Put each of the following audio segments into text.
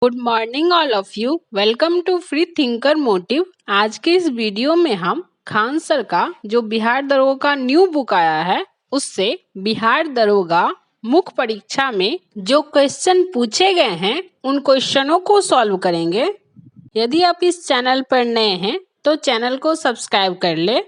Good morning all of you. Welcome to free thinker motive. आज के इस video में हम खान सर का जो बिहार दरोगा का न्यू बुक आया है उससे बिहार दरोगा मुख्य परीक्षा में जो क्वेश्चन पूछे गए हैं उन क्वेश्चनों को सॉल्व करेंगे। यदि आप इस चैनल पर नए हैं तो चैनल को सब्सक्राइब कर ले।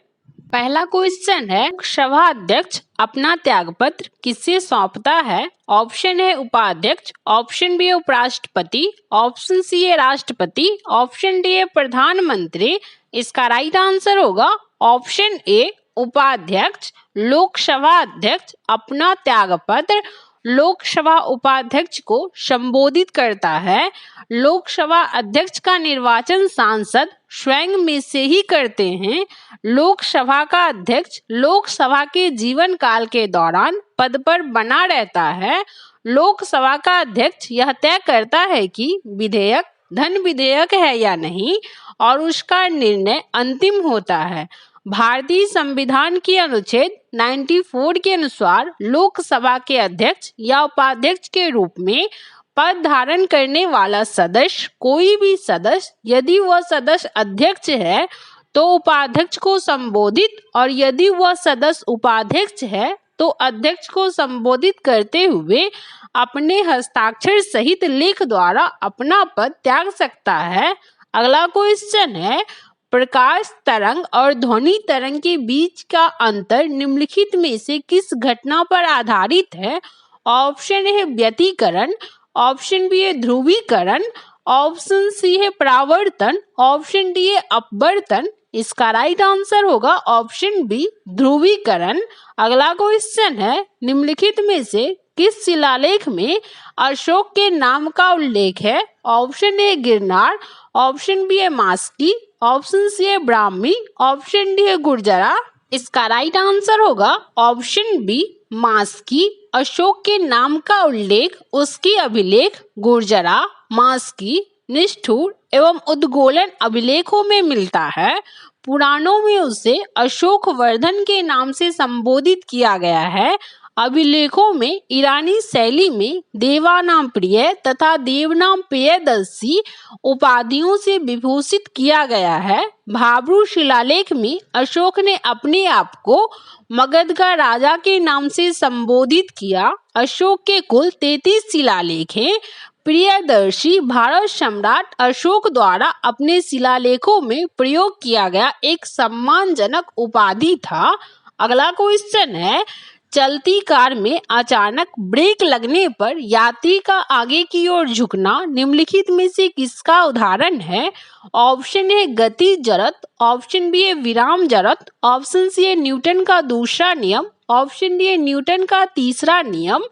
पहला क्वेश्चन है, लोकसभा अध्यक्ष अपना त्यागपत्र किसे सौंपता है? ऑप्शन है उपाध्यक्ष, ऑप्शन बी है उपराष्ट्रपति, ऑप्शन सी है राष्ट्रपति, ऑप्शन डी है प्रधानमंत्री। इसका राइट आंसर होगा ऑप्शन ए उपाध्यक्ष। लोकसभा अध्यक्ष अपना त्यागपत्र लोकसभा उपाध्यक्ष को संबोधित करता है। लोकसभा अध्यक्ष का निर्वाचन सांसद स्वयं में से ही करते हैं। लोकसभा का अध्यक्ष लोकसभा के जीवन काल के दौरान पद पर बना रहता है। लोकसभा का अध्यक्ष यह तय करता है कि विधेयक धन विधेयक है या नहीं और उसका निर्णय अंतिम होता है। भारतीय संविधान के अनुच्छेद 94 के अनुसार लोकसभा के अध्यक्ष या उपाध्यक्ष के रूप में पद धारण करने वाला सदस्य कोई भी सदस्य, यदि वह सदस्य अध्यक्ष है तो उपाध्यक्ष को संबोधित, और यदि वह सदस्य उपाध्यक्ष है तो अध्यक्ष को संबोधित करते हुए अपने हस्ताक्षर सहित लेख द्वारा अपना पद त्याग सकता है। अगला क्वेश्चन है, प्रकाश तरंग और ध्वनि तरंग के बीच का अंतर निम्नलिखित में से किस घटना पर आधारित है? ऑप्शन है व्यतिकरण, ऑप्शन बी है ध्रुवीकरण, ऑप्शन सी है परावर्तन, ऑप्शन डी है अपवर्तन। इसका राइट आंसर होगा ऑप्शन बी ध्रुवीकरण। अगला क्वेश्चन है, निम्नलिखित में से किस शिलालेख में अशोक के नाम का उल्लेख है? Option A Girnar, option B है मास्की, ऑप्शन सी है ब्राह्मी, ऑप्शन डी है गुर्जरा। इसका राइट आंसर होगा ऑप्शन बी मास्की। अशोक के नाम का उल्लेख उसके अभिलेख गुर्जरा, मास्की, निष्ठुर एवं उद्गोलन अभिलेखों में मिलता है। पुराणों में उसे अशोक वर्धन के नाम से संबोधित किया गया है। अभिलेखों में ईरानी शैली में देवानाम प्रिय तथा देवनाम प्रियदर्शी उपाधियों से विभूषित किया गया है। भाब्रू शिलालेख में अशोक ने अपने आप को मगध का राजा के नाम से संबोधित किया। अशोक के कुल 33 शिलालेख हैं। प्रियदर्शी भारत सम्राट अशोक द्वारा अपने शिलालेखों में प्रयोग किया गया एक सम्मानजनक उपाधि था। अगला क्वेश्चन है, चलती कार में अचानक ब्रेक लगने पर यात्री का आगे की ओर झुकना निम्नलिखित में से किसका उदाहरण है? ऑप्शन ए गति जड़त, ऑप्शन बी है विराम जड़त, ऑप्शन सी है न्यूटन का दूसरा नियम, ऑप्शन डी है न्यूटन का तीसरा नियम।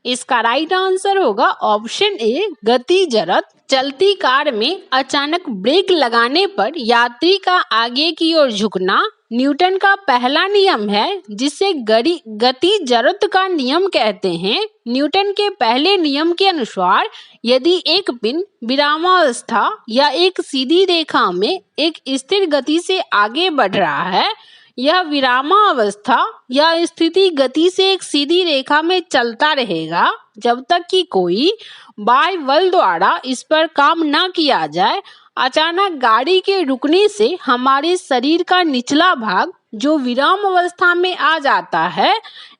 इसका राइट आंसर होगा ऑप्शन ए गति जड़त। चलती कार में अचानक ब्रेक लगाने पर यात्री का आगे की ओर झुकना न्यूटन का पहला नियम है, जिसे गति जड़त्व का नियम कहते हैं। न्यूटन के पहले नियम के अनुसार यदि एक पिंड विरामावस्था या एक सीधी रेखा में एक स्थिर गति से आगे बढ़ रहा है, यह विरामावस्था या स्थिति गति से एक सीधी रेखा में चलता रहेगा जब तक कि कोई बाह्य बल द्वारा इस पर काम न किया जाए। अचानक गाड़ी के रुकने से हमारे शरीर का निचला भाग जो विराम अवस्था में आ जाता है,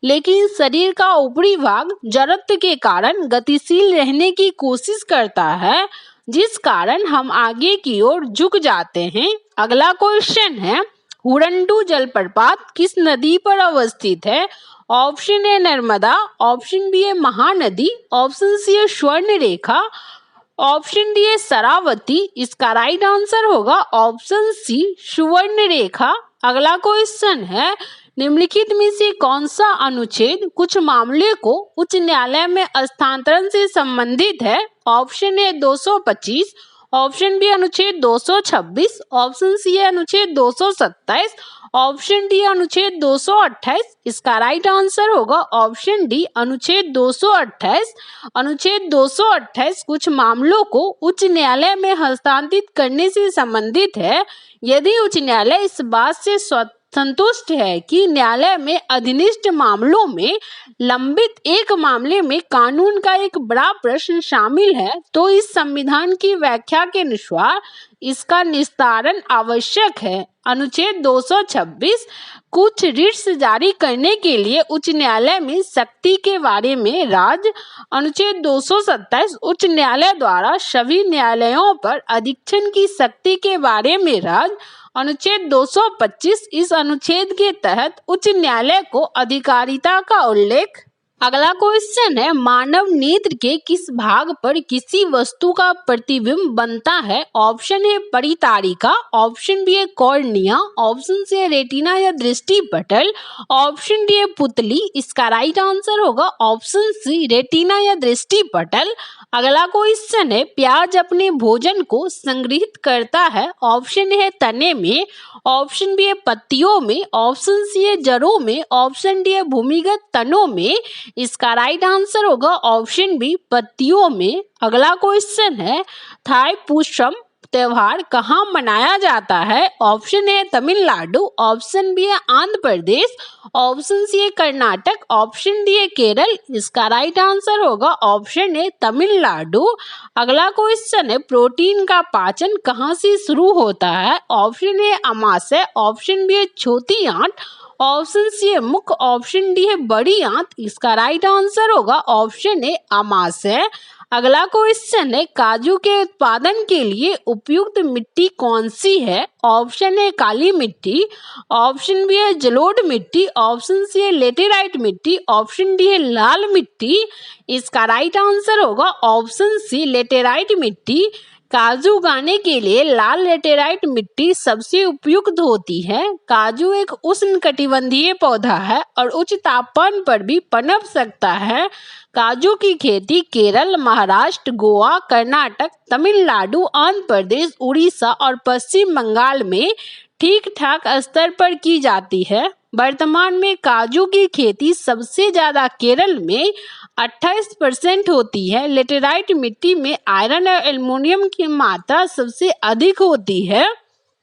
लेकिन शरीर का ऊपरी भाग जड़त्व के कारण गतिशील रहने की कोशिश करता है, जिस कारण हम आगे की ओर झुक जाते हैं। अगला क्वेश्चन है, हुरंडू जलप्रपात किस नदी पर अवस्थित है? Option A Narmada, option B है महानदी, ऑप्शन सी है स्वर्ण रेखा, ऑप्शन डी है शरावती। इसका राइट आंसर होगा ऑप्शन सी सुवर्ण रेखा। अगला क्वेश्चन है, निम्नलिखित में से कौन सा अनुच्छेद कुछ मामले को उच्च न्यायालय में हस्तांतरण से संबंधित है? ऑप्शन ए 225, ऑप्शन बी अनुच्छेद 226, ऑप्शन सी है अनुच्छेद 227, ऑप्शन डी अनुच्छेद 228। इसका राइट आंसर होगा ऑप्शन डी अनुच्छेद 228। अनुच्छेद 228 कुछ मामलों को उच्च न्यायालय में हस्तांतरित करने से संबंधित है। यदि उच्च न्यायालय इस बात से संतुष्ट है कि न्यायालय में अधिनिष्ठ मामलों में लंबित एक मामले में कानून का एक बड़ा प्रश्न शामिल है, तो इस संविधान की व्याख्या के अनुसार इसका निस्तारण आवश्यक है। अनुच्छेद 226 कुछ रिट्स जारी करने के लिए उच्च न्यायालय में शक्ति के बारे में राज्य। अनुच्छेद 227 उच्च न्यायालय द्वारा सभी न्यायालयों पर अधीक्षण की शक्ति के बारे में राज्य। अनुच्छेद 225 इस अनुच्छेद के तहत उच्च न्यायालय को अधिकारिता का उल्लेख। अगला क्वेश्चन है, मानव नेत्र के किस भाग पर किसी वस्तु का प्रतिबिंब बनता है? ऑप्शन ए परितारिका, option B cornea, option C retina या दृष्टि पटल, ऑप्शन डी पुतली। इसका राइट आंसर होगा ऑप्शन सी रेटिना या दृष्टि पटल। अगला क्वेश्चन है, प्याज अपने भोजन को संग्रहित करता है? ऑप्शन ए तने में, ऑप्शन बी पत्तियों में, ऑप्शन सी जड़ों में, ऑप्शन डी भूमिगत तनों में। इसका राइट आंसर होगा ऑप्शन बी पत्तियों में। अगला क्वेश्चन है, थाईपुसम त्योहार कहाँ मनाया जाता है? Option A Tamil Nadu, option B Andhra Pradesh, option C Karnataka, option D Kerala. इसका राइट आंसर होगा ऑप्शन ए तमिलनाडु। अगला क्वेश्चन है, प्रोटीन का पाचन कहाँ से शुरू होता है? ऑप्शन ए अमाशय, ऑप्शन बी छोटी आंत, ऑप्शन सी है मुख, ऑप्शन डी है बड़ी आंत। इसका राइट आंसर होगा ऑप्शन ए अमाशय। अगला क्वेश्चन है, काजू के उत्पादन के लिए उपयुक्त मिट्टी कौन सी है? ऑप्शन ए काली मिट्टी, ऑप्शन बी है जलोढ़ मिट्टी, ऑप्शन सी है लेटेराइट मिट्टी, ऑप्शन डी है लाल मिट्टी। इसका राइट आंसर होगा ऑप्शन सी लेटेराइट मिट्टी। काजू उगाने के लिए लाल लेटेराइट मिट्टी सबसे उपयुक्त होती है। काजू एक उष्णकटिबंधीय पौधा है और उच्च तापमान पर भी पनप सकता है। काजू की खेती केरल, महाराष्ट्र, गोवा, कर्नाटक, तमिलनाडु, आंध्र प्रदेश, उड़ीसा और पश्चिम बंगाल में ठीक ठाक स्तर पर की जाती है। वर्तमान में काजू की खेती सबसे ज्यादा केरल में 28% होती है। लेटेराइट मिट्टी में आयरन और एल्युमिनियम की मात्रा सबसे अधिक होती है।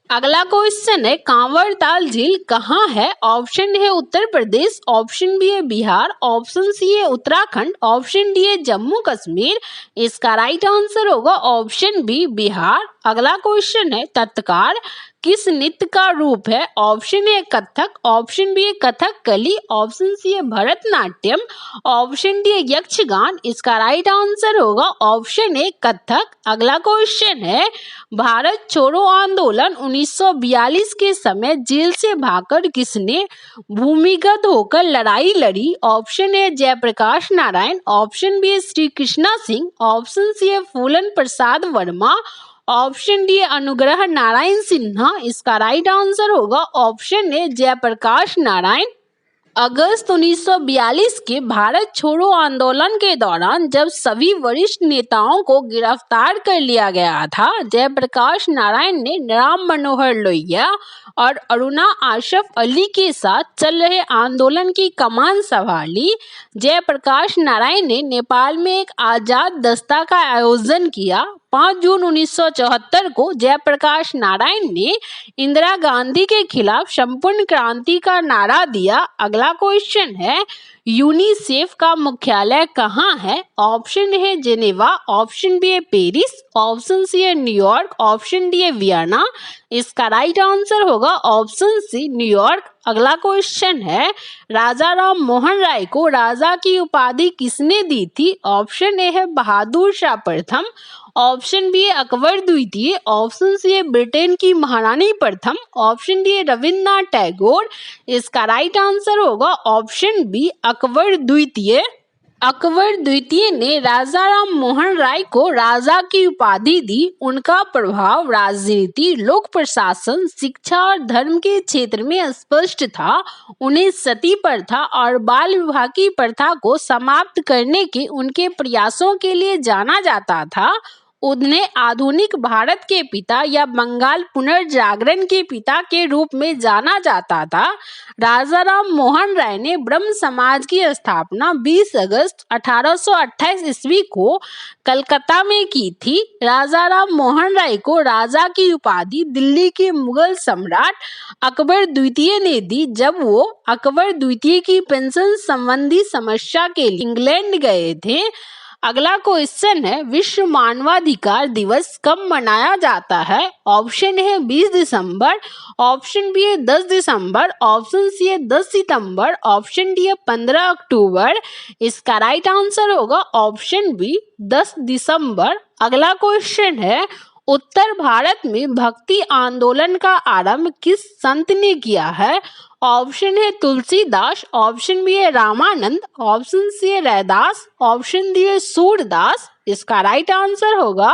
अगला क्वेश्चन है, कांवरताल झील कहाँ है? ऑप्शन है उत्तर प्रदेश, ऑप्शन बी है बिहार, ऑप्शन सी है उत्तराखंड, ऑप्शन डी है जम्मू कश्मीर। इसका राइट आंसर होगा ऑप्शन बी बिहार। अगला क्वेश्चन है, तत्कार किस नृत्य का रूप है? Option A Kathak, option B Kathakali, option C है भरतनाट्यम, ऑप्शन डी है यक्षगान। इसका राइट आंसर होगा ऑप्शन ए कथक। अगला क्वेश्चन है, भारत छोड़ो आंदोलन 1942 के समय जेल से भागकर किसने भूमिगत होकर लड़ाई लड़ी? Option A Jayaprakash Narayan, option B Shri Krishna Singh, option C है फूलन प्रसाद वर्मा, ऑप्शन डी अनुग्रह नारायण सिन्हा। इसका राइट आंसर होगा ऑप्शन ए जयप्रकाश नारायण। अगस्त 1942 के भारत छोड़ो आंदोलन के दौरान जब सभी वरिष्ठ नेताओं को गिरफ्तार कर लिया गया था, जयप्रकाश नारायण ने राम मनोहर लोहिया और अरुणा आशफ अली के साथ चल रहे आंदोलन की कमान संभाली। जयप्रकाश नारायण ने नेपाल में एक आजाद दस्ता का आयोजन किया। 5 जून 1974 को जयप्रकाश नारायण ने इंदिरा गांधी के खिलाफ संपूर्ण क्रांति का नारा दिया। अगला क्वेश्चन है, यूनिसेफ का मुख्यालय कहाँ है? ऑप्शन है जेनेवा, ऑप्शन बी है पेरिस, ऑप्शन सी है न्यूयॉर्क, ऑप्शन डी है वियना। इसका राइट आंसर होगा ऑप्शन सी न्यूयॉर्क। अगला क्वेश्चन है, राजा राम मोहन राय को राजा की उपाधि किसने दी थी? ऑप्शन ए है बहादुर शाह प्रथम, ऑप्शन बी है अकबर द्वितीय, ऑप्शन सी है ब्रिटेन की महारानी प्रथम, ऑप्शन डी है रविन्द्रनाथ टैगोर। इसका राइट आंसर होगा ऑप्शन बी अकबर द्वितीय। अकबर द्वितीय ने राजा राम मोहन राय को राजा की उपाधि दी। उनका प्रभाव राजनीति, लोक प्रशासन, शिक्षा और धर्म के क्षेत्र में स्पष्ट था। उन्हें सती प्रथा और बाल विवाह की प्रथा को समाप्त करने के उनके प्रयासों के लिए जाना जाता था। उन्हें आधुनिक भारत के पिता या बंगाल पुनर्जागरण के पिता के रूप में जाना जाता था। राजा राम मोहन राय ने ब्रह्म समाज की स्थापना 20 अगस्त 1828 ईस्वी को कलकत्ता में की थी। राजा राम मोहन राय को राजा की उपाधि दिल्ली के मुगल सम्राट अकबर द्वितीय ने दी जब वो अकबर द्वितीय की पेंशन संबंधी समस्या के लिए इंग्लैंड गए थे। अगला क्वेश्चन है, विश्व मानवाधिकार दिवस कब मनाया जाता है? ऑप्शन है 20 दिसंबर, ऑप्शन बी है 10 दिसंबर, ऑप्शन सी है 10 सितंबर, ऑप्शन डी है 15 अक्टूबर। इसका राइट आंसर होगा ऑप्शन बी 10 दिसंबर। अगला क्वेश्चन है, उत्तर भारत में भक्ति आंदोलन का आरंभ किस संत ने किया है? ऑप्शन है तुलसीदास, ऑप्शन बी है रामानंद, ऑप्शन सी है रैदास, ऑप्शन डी है सूरदास। इसका राइट आंसर होगा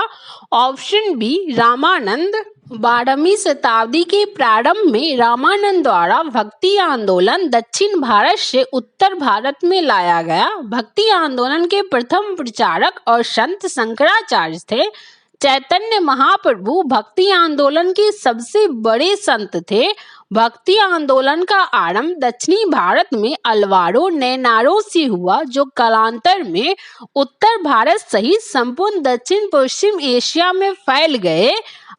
ऑप्शन बी रामानंद। 12वीं शताब्दी के प्रारंभ में रामानंद द्वारा भक्ति आंदोलन दक्षिण भारत से उत्तर भारत में लाया गया। भक्ति आंदोलन के प्रथम प्रचारक और संत शंकराचार्य थे। चैतन्य महाप्रभु भक्ति आंदोलन के सबसे बड़े संत थे। भक्ति आंदोलन का आरंभ दक्षिणी भारत में अलवारों नैनारों से हुआ, जो कालांतर में उत्तर भारत सहित संपूर्ण दक्षिण पश्चिम एशिया में फैल गए।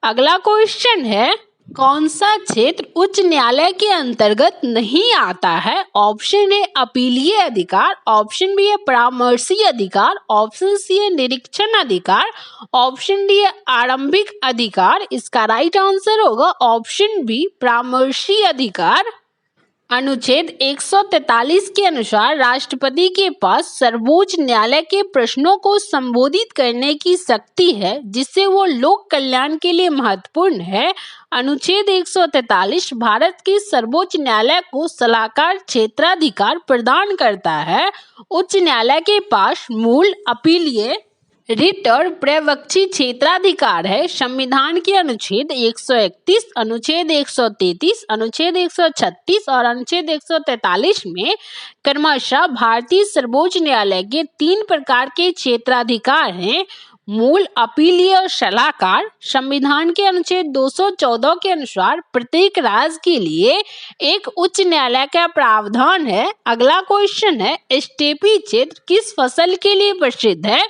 अगला क्वेश्चन है, कौन सा क्षेत्र उच्च न्यायालय के अंतर्गत नहीं आता है? ऑप्शन ए अपीलीय अधिकार, ऑप्शन बी है परामर्शी अधिकार, ऑप्शन सी है निरीक्षण अधिकार, ऑप्शन डी है आरंभिक अधिकार। इसका राइट आंसर होगा ऑप्शन बी परामर्शी अधिकार। अनुच्छेद 143 के अनुसार राष्ट्रपति के पास सर्वोच्च न्यायालय के प्रश्नों को संबोधित करने की शक्ति है, जिससे वो लोक कल्याण के लिए महत्वपूर्ण है। अनुच्छेद 143 भारत के सर्वोच्च न्यायालय को सलाहकार क्षेत्राधिकार प्रदान करता है। उच्च न्यायालय के पास मूल, अपीलीय, रिट और पर्यवेक्षी क्षेत्राधिकार है। संविधान के अनुच्छेद 131, अनुच्छेद 133, अनुच्छेद 136 और अनुच्छेद 143 में क्रमशः भारतीय सर्वोच्च न्यायालय के 3 प्रकार के क्षेत्राधिकार हैं: मूल, अपीलीय और सलाहकार। संविधान के अनुच्छेद 214 के अनुसार प्रत्येक राज्य के लिए एक उच्च न्यायालय का प्रावधान है। अगला क्वेश्चन है, स्टेपी क्षेत्र किस फसल के लिए प्रसिद्ध है?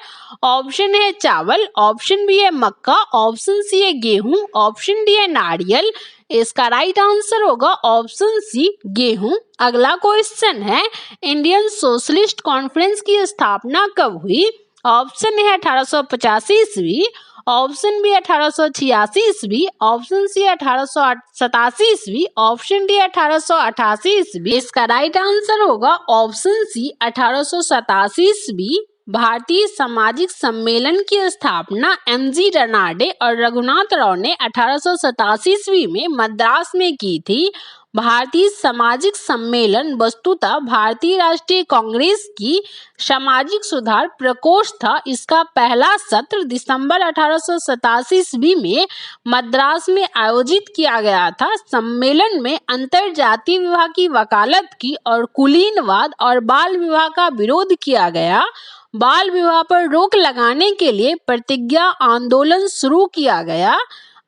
ऑप्शन है चावल, ऑप्शन बी है मक्का, ऑप्शन सी है गेहूं, ऑप्शन डी है नारियल। इसका राइट आंसर होगा ऑप्शन सी गेहूं। अगला क्वेश्चन है, इंडियन सोशलिस्ट कॉन्फ्रेंस की स्थापना कब हुई? ऑप्शन है 1885 ईस्वी, ऑप्शन बी 1886 ईस्वी, ऑप्शन सी 1887 ईस्वी, ऑप्शन डी 1888 ईस्वी। इसका राइट आंसर होगा ऑप्शन सी 1887 ईस्वी। भारतीय सामाजिक सम्मेलन की स्थापना एम.जी. रनाडे और रघुनाथ राव ने 1887 ईस्वी में मद्रास में की थी। भारतीय सामाजिक सम्मेलन वस्तुतः भारतीय राष्ट्रीय कांग्रेस की सामाजिक सुधार प्रकोष्ठ था। इसका पहला सत्र दिसंबर 1887 ईस्वी में मद्रास में आयोजित किया गया था। सम्मेलन में अंतरजातीय विवाह की वकालत की और कुलीनवाद और बाल विवाह का विरोध किया गया। बाल विवाह पर रोक लगाने के लिए प्रतिज्ञा आंदोलन शुरू किया गया।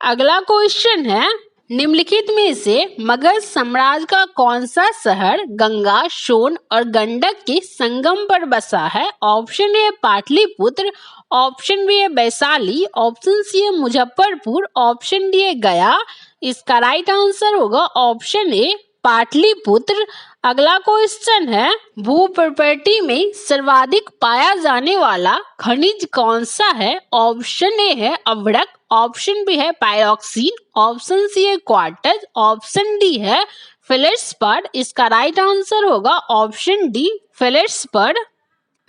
अगला क्वेश्चन है, निम्नलिखित में से मगध साम्राज्य का कौन सा शहर गंगा, सोन और गंडक के संगम पर बसा है? Option A Pataliputra, option B है वैशाली, ऑप्शन सी है मुजफ्फरपुर, ऑप्शन डी है गया। इसका राइट आंसर होगा ऑप्शन ए पाटलिपुत्र। अगला क्वेश्चन है, भू प्रॉपर्टी में सर्वाधिक पाया जाने वाला खनिज कौन सा है? ऑप्शन ए है अभ्रक, ऑप्शन बी है पायरोक्सिन, ऑप्शन सी है क्वार्ट्ज, ऑप्शन डी है फेल्ड्स्पार। इसका राइट आंसर होगा ऑप्शन डी फेल्ड्स्पार।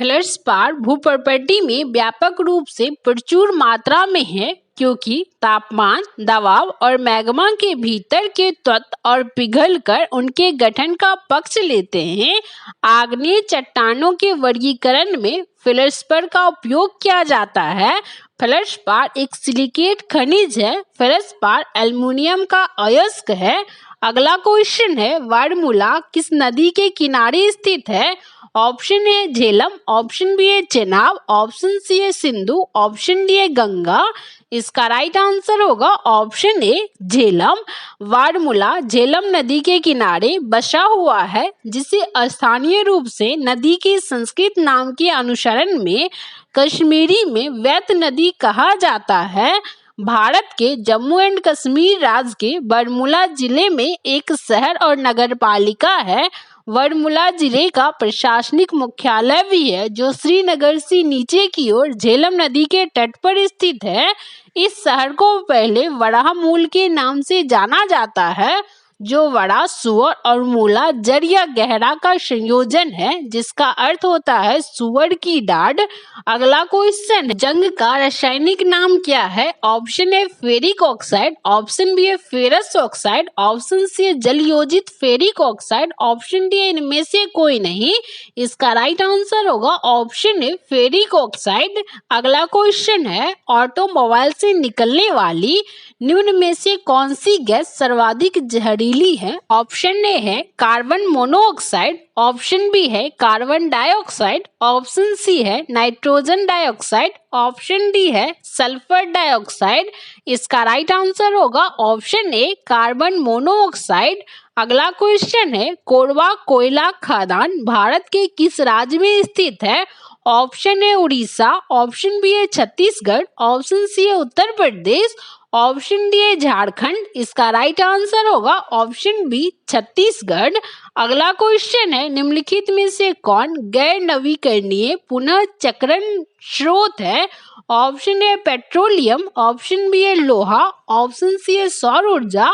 फेल्ड्स्पार भू प्रॉपर्टी में व्यापक रूप से प्रचुर मात्रा में है, क्योंकि तापमान, दबाव और मैग्मा के भीतर के तत्व और पिघलकर उनके गठन का पक्ष लेते हैं। आग्नेय चट्टानों के वर्गीकरण में फेल्ड्स्पार का उपयोग किया जाता है। फेल्ड्स्पार एक सिलिकेट खनिज है। फेल्ड्स्पार एल्युमिनियम का अयस्क है। अगला क्वेश्चन है, वर्णमूला किस नदी के किनारे स्थित है? Option A Jhelum, option B है चेनाब, ऑप्शन सी है सिंधु, ऑप्शन डी है गंगा। इसका राइट आंसर होगा ऑप्शन ए झेलम। बारमूला झेलम नदी के किनारे बसा हुआ है, जिसे स्थानीय रूप से नदी के संस्कृत नाम के अनुसरण में कश्मीरी में वैत नदी कहा जाता है। भारत के जम्मू एंड कश्मीर राज्य के बारमूला जिले में एक शहर और नगरपालिका है। बारमूला जिले का प्रशासनिक मुख्यालय भी है, जो श्रीनगर से नीचे की ओर झेलम नदी के तट पर स्थित है। इस शहर को पहले वराहमूल के नाम से जाना जाता है, जो वड़ा सुअर और मूला जड़ या गहरा का संयोजन है, जिसका अर्थ होता है सुअर की डाढ़। अगला क्वेश्चन, जंग का रासायनिक नाम क्या है? Option A ferric oxide, option B है फेरस ऑक्साइड, ऑप्शन सी है जलयोजित फेरिक ऑक्साइड, ऑप्शन डी इनमें से कोई नहीं। इसका राइट आंसर होगा ऑप्शन ए फेरिक ऑक्साइड। अगला क्वेश्चन है, ऑटोमोबाइल से निकलने वाली निम्न में से कौन सी गैस सर्वाधिक जहरीली है? ऑप्शन ए है कार्बन मोनोऑक्साइड, ऑप्शन बी है कार्बन डाइऑक्साइड, ऑप्शन सी है नाइट्रोजन डाइऑक्साइड, ऑप्शन डी है सल्फर डाइऑक्साइड। इसका राइट आंसर होगा ऑप्शन ए कार्बन मोनोऑक्साइड। अगला क्वेश्चन है, कोरबा कोयला खदान भारत के किस राज्य में स्थित है? Option A Odisha, option B है छत्तीसगढ़, ऑप्शन सी है उत्तर प्रदेश, ऑप्शन डी है झारखंड। इसका राइट आंसर होगा ऑप्शन बी छत्तीसगढ़। अगला क्वेश्चन है, निम्नलिखित में से कौन गैर नवीकरणीय पुनः चक्रण स्रोत है? Option A petroleum, option B है लोहा, ऑप्शन सी है सौर ऊर्जा,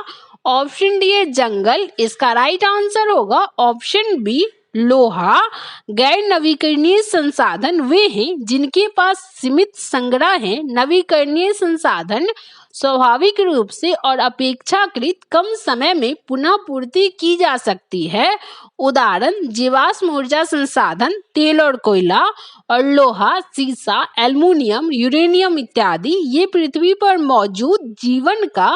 ऑप्शन डी है जंगल। इसका राइट आंसर होगा ऑप्शन बी लोहा। गैर नवीकरणीय संसाधन वे हैं जिनके पास सीमित संग्रह है। नवीकरणीय संसाधन स्वाभाविक रूप से और अपेक्षाकृत कम समय में पुनः पूर्ति की जा सकती है। उदाहरण, जीवाश्म ऊर्जा संसाधन तेल और कोयला, और लोहा, सीसा, एल्युमिनियम, यूरेनियम इत्यादि ये पृथ्वी पर मौजूद जीवन का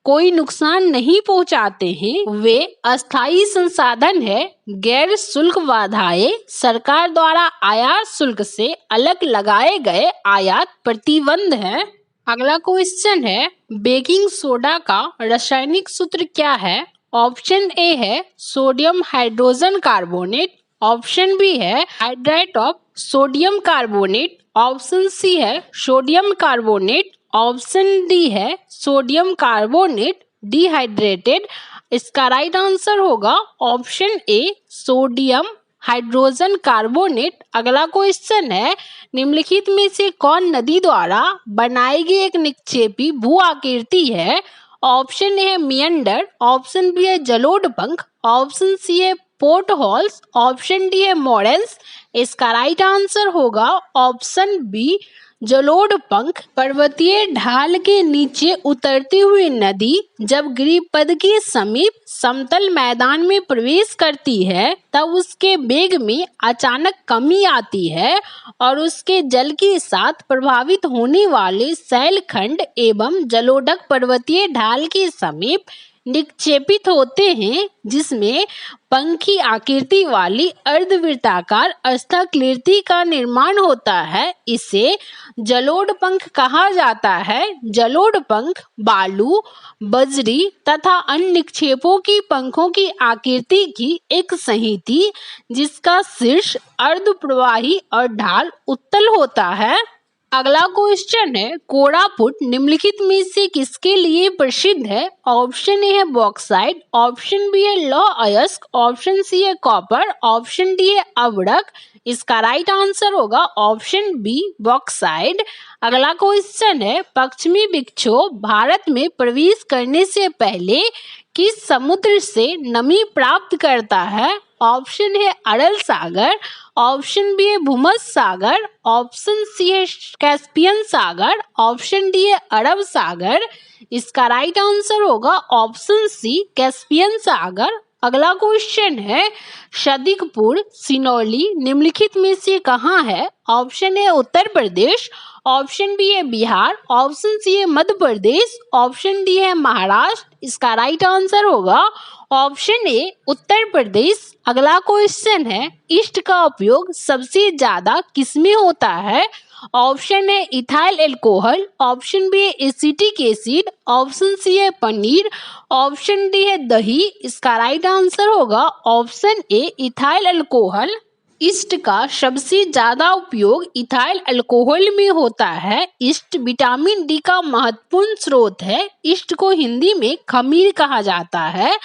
कोई नुकसान नहीं पहुंचाते हैं। वे अस्थायी संसाधन है। गैर शुल्क बाधाएं सरकार द्वारा आयात शुल्क से अलग लगाए गए आयात प्रतिबंध है। अगला क्वेश्चन है, बेकिंग सोडा का रासायनिक सूत्र क्या है? ऑप्शन ए है sodium hydrogen carbonate, option B है hydrate of sodium carbonate, option C है सोडियम कार्बोनेट, ऑप्शन डी है सोडियम कार्बोनेट डिहाइड्रेटेड। इसका राइट आंसर होगा option A sodium hydrogen carbonate. अगला क्वेश्चन है, निम्नलिखित में से कौन नदी द्वारा बनाई गई एक निक्षेपी भू आकृति है? ऑप्शन ए है मियंडर, ऑप्शन बी है जलोढ़ पंख, ऑप्शन सी है पोर्ट होल्स, ऑप्शन डी है मोरेंस। इसका राइट आंसर होगा ऑप्शन बी जलोढ़ पंख। पर्वतीय ढाल के नीचे उतरती हुई नदी जब गिरिपद के समीप समतल मैदान में प्रवेश करती है, तब उसके वेग में अचानक कमी आती है और उसके जल के साथ प्रभावित होने वाले शैलखंड एवं जलोढ़क पर्वतीय ढाल के समीप निक्षेपित होते हैं, जिसमें पंखी आकृति वाली अर्धवृत्ताकार स्थलाकृति का निर्माण होता है। इसे जलोढ़ पंख कहा जाता है। जलोढ़ पंख बालू, बजरी तथा अन्य निक्षेपों की पंखों की आकृति की एक संहिति, जिसका शीर्ष अर्धप्रवाही और ढाल उत्तल होता है। अगला क्वेश्चन है, कोरापुट निम्नलिखित में से किसके लिए प्रसिद्ध है? ऑप्शन ए है बॉक्साइट, ऑप्शन बी है लौह अयस्क, ऑप्शन सी है कॉपर, ऑप्शन डी है अवरक। इसका राइट आंसर होगा ऑप्शन बी बॉक्साइट। अगला क्वेश्चन है, पश्चिमी विक्षोभ भारत में प्रवेश करने से पहले किस समुद्र से नमी प्राप्त करता है? ऑप्शन है अरल सागर, ऑप्शन बी है भूमध्य सागर, ऑप्शन सी है कैस्पियन सागर, ऑप्शन डी है अरब सागर। इसका राइट आंसर होगा ऑप्शन सी कैस्पियन सागर। अगला क्वेश्चन है सदीकपुर सिनौली निम्नलिखित में से कहाँ है? Option A Uttar Pradesh, option B है बिहार, ऑप्शन सी है मध्य प्रदेश, ऑप्शन डी है महाराष्ट्र। इसका राइट आंसर होगा ऑप्शन ए उत्तर प्रदेश। अगला क्वेश्चन है ईस्ट का उपयोग सबसे ज्यादा किसमें होता है? ऑप्शन है इथाइल एल्कोहल, ऑप्शन बी है एसिटिक एसिड, ऑप्शन सी है पनीर, ऑप्शन डी है दही। इसका राइट आंसर होगा ऑप्शन ए इथाइल अल्कोहल। ईस्ट का सबसे ज्यादा उपयोग इथाइल अल्कोहल में होता है। ईस्ट विटामिन डी का महत्वपूर्ण स्रोत है। ईस्ट को हिंदी में खमीर कहा जाता है।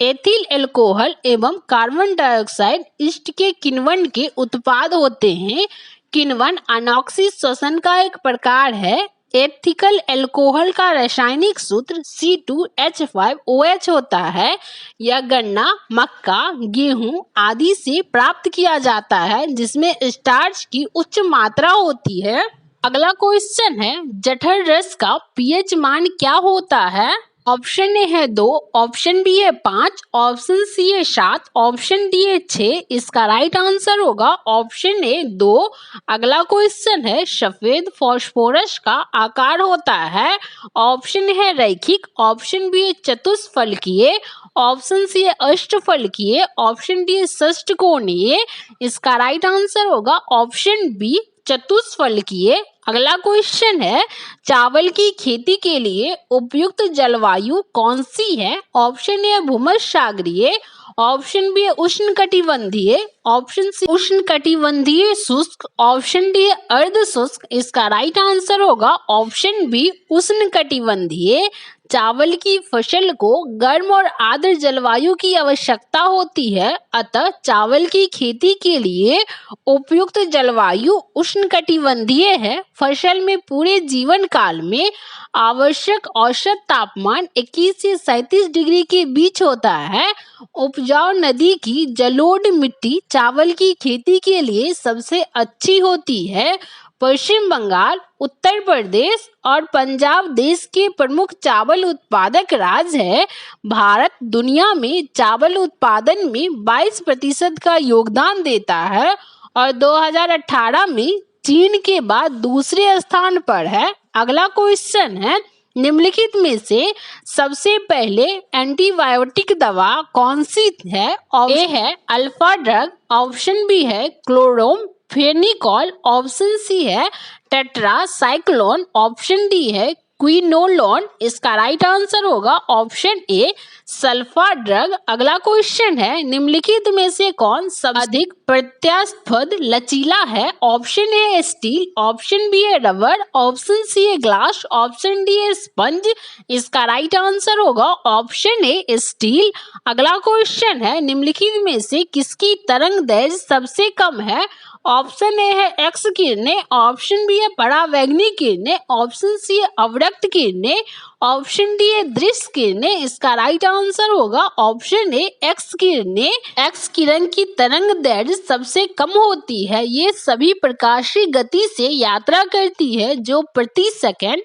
एथिल अल्कोहल एवं कार्बन डाइऑक्साइड ईस्ट के किण्वन के उत्पाद होते हैं। किण्वन अनॉक्सी श्वसन का एक प्रकार है। एथिकल अल्कोहल का रासायनिक सूत्र C2H5OH होता है। यह गन्ना, मक्का, गेहूं आदि से प्राप्त किया जाता है जिसमें स्टार्च की उच्च मात्रा होती है। अगला क्वेश्चन है जठर रस का pH मान क्या होता है? ऑप्शन ए है 2, ऑप्शन बी है 5, ऑप्शन सी है 7, ऑप्शन डी है 6। इसका राइट आंसर होगा ऑप्शन ए 2। अगला क्वेश्चन है सफेद फास्फोरस का आकार होता है। ऑप्शन है रैखिक, ऑप्शन बी है चतुष्फलकीय, ऑप्शन सी है अष्टफलकीय, ऑप्शन डी है षष्ठकोणीय। इसका राइट आंसर होगा ऑप्शन बी चतुष्फलकीय। अगला क्वेश्चन है चावल की खेती के लिए उपयुक्त जलवायु कौन सी है? ऑप्शन ए भूमध्यसागरीय, ऑप्शन बी उष्णकटिबंधीय, ऑप्शन सी उष्णकटिबंधीय शुष्क, ऑप्शन डी अर्ध शुष्क। इसका राइट आंसर होगा ऑप्शन बी उष्णकटिबंधीय। चावल की फसल को गर्म और आर्द्र जलवायु की आवश्यकता होती है, अतः चावल की खेती के लिए उपयुक्त जलवायु उष्णकटिबंधीय है। फसल में पूरे जीवन काल में आवश्यक औसत तापमान 21 से 37 डिग्री के बीच होता है। उपजाऊ नदी की जलोढ़ मिट्टी चावल की खेती के लिए सबसे अच्छी होती है। पश्चिम बंगाल, उत्तर प्रदेश और पंजाब देश के प्रमुख चावल उत्पादक राज्य है। भारत दुनिया में चावल उत्पादन में 22% का योगदान देता है और 2018 में चीन के बाद दूसरे स्थान पर है। अगला क्वेश्चन है निम्नलिखित में से सबसे पहले एंटीबायोटिक दवा कौन सी है? ए है अल्फा ड्रग, ऑप्शन बी है क्लोरोम फेनिकॉल, ऑप्शन सी है टेट्रासाइक्लोन, ऑप्शन डी है क्विनोलोन। इसका राइट आंसर होगा ऑप्शन ए सल्फा ड्रग। अगला क्वेश्चन है निम्नलिखित में से कौन सबसे अधिक प्रत्यास्पद लचीला है? ऑप्शन ए है स्टील, ऑप्शन बी है रबर, ऑप्शन सी है ग्लास, ऑप्शन डी है स्पंज। इसका राइट आंसर होगा ऑप्शन ए स्टील। अगला क्वेश्चन है निम्नलिखित में से किसकी तरंग दैर्घ्य सबसे कम है? ऑप्शन ए है एक्स किरणें, ऑप्शन बी है परावैंगनी किरणें, ऑप्शन सी है अवरक्त किरणें, ऑप्शन डी है दृश्य किरणें। इसका राइट आंसर होगा ऑप्शन ए एक्स किरणें। एक्स किरण की तरंग दैर्घ्य सबसे कम होती है। ये सभी प्रकाशीय गति से यात्रा करती है जो प्रति सेकंड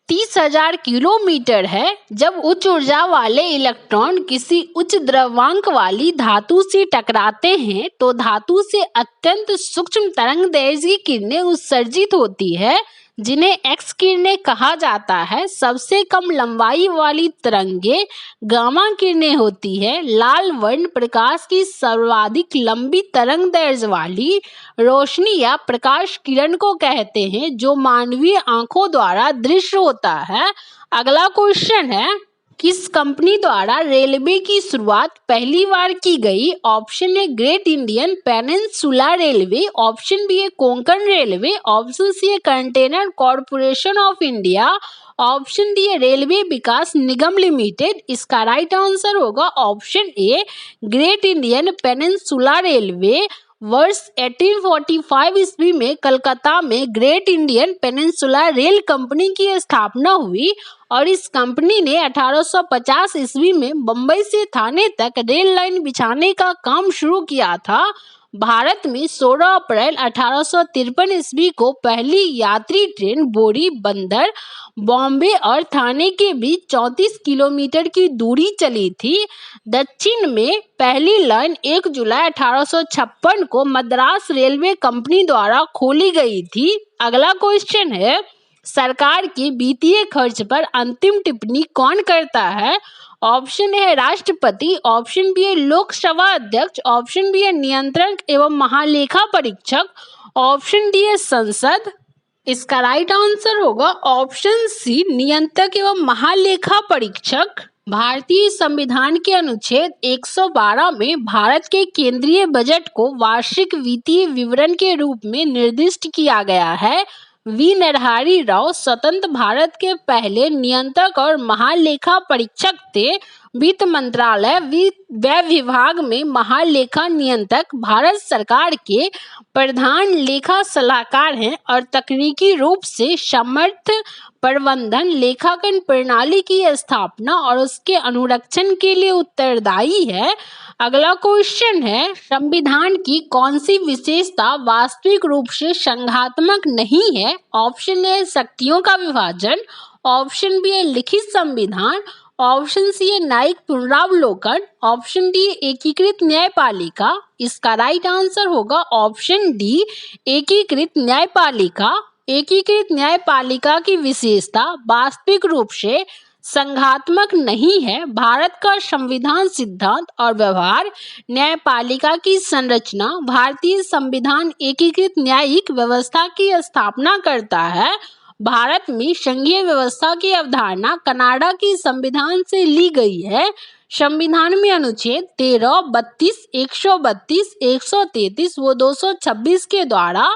30,000 किलोमीटर है। जब उच्च ऊर्जा वाले इलेक्ट्रॉन किसी उच्च द्रव्यांक वाली धातु से टकराते हैं तो धातु से अत्यंत सूक्ष्म तरंग दैर्घ्य की किरणें उत्सर्जित होती है जिन्हें एक्स किरणें कहा जाता है। सबसे कम लंबाई वाली तरंगे गामा किरणें होती है। लाल वर्ण प्रकाश की सर्वाधिक लंबी तरंग दैर्घ्य वाली रोशनी या प्रकाश किरण को कहते हैं जो मानवीय आंखों द्वारा दृश्य होता है। अगला क्वेश्चन है किस कंपनी द्वारा रेलवे की शुरुआत पहली बार की गई? Option A great Indian peninsula railway, option B है कोंकण रेलवे, ऑप्शन सी है container corporation of India, option D है रेलवे विकास निगम लिमिटेड। इसका राइट आंसर होगा option A great Indian peninsula railway. वर्ष 1845 ईस्वी में कलकत्ता में great Indian peninsula rail company की स्थापना हुई और इस कंपनी ने 1850 ईस्वी में बम्बई से थाने तक रेल लाइन बिछाने का काम शुरू किया था। भारत में 16 अप्रैल 1853 ईस्वी को पहली यात्री ट्रेन बोरी बंदर बॉम्बे और ठाणे के बीच 34 किलोमीटर की दूरी चली थी। दक्षिण में पहली लाइन 1 जुलाई 1856 को मद्रास रेलवे कंपनी द्वारा खोली गई थी। अगला क्वेश्चन है, सरकार के वित्तीय खर्च पर अंतिम टिप्पणी कौन करता है? ऑप्शन ए है राष्ट्रपति, ऑप्शन बी है लोकसभा अध्यक्ष, ऑप्शन बी है नियंत्रक एवं महालेखा परीक्षक, ऑप्शन डी है संसद। इसका राइट आंसर होगा ऑप्शन सी, नियंत्रक एवं महालेखा परीक्षक। भारतीय संविधान के अनुच्छेद 112 में भारत के केंद्रीय बजट को वार्षिक वित्तीय विवरण के रूप में निर्दिष्ट किया गया है। वी नरहरि राव स्वतंत्र भारत के पहले नियंत्रक और महालेखा परीक्षक थे। वित्त मंत्रालय व्यय विभाग में महालेखा नियंत्रक भारत सरकार के प्रधान लेखा सलाहकार हैं और तकनीकी रूप से समर्थ प्रबंधन लेखांकन प्रणाली की स्थापना और उसके अनुरक्षण के लिए उत्तरदायी है। अगला क्वेश्चन है, संविधान की कौन सी विशेषता वास्तविक रूप से संघात्मक नहीं है? ऑप्शन ए शक्तियों का विभाजन, ऑप्शन बी है लिखित संविधान, ऑप्शन सी है न्यायिक पुनरावलोकन, ऑप्शन डी एकीकृत न्यायपालिका। इसका राइट आंसर होगा ऑप्शन डी, एकीकृत न्यायपालिका। एकीकृत न्यायपालिका की विशेषता वास्तविक रूप से संघात्मक नहीं है। भारत का संविधान सिद्धांत और व्यवहार, न्यायपालिका की संरचना, भारतीय संविधान एकीकृत न्यायिक व्यवस्था की स्थापना करता है। भारत में संघीय व्यवस्था की अवधारणा कनाडा की संविधान से ली गई है। संविधान में अनुच्छेद 13, 32, 132, 133 व 226 के द्वारा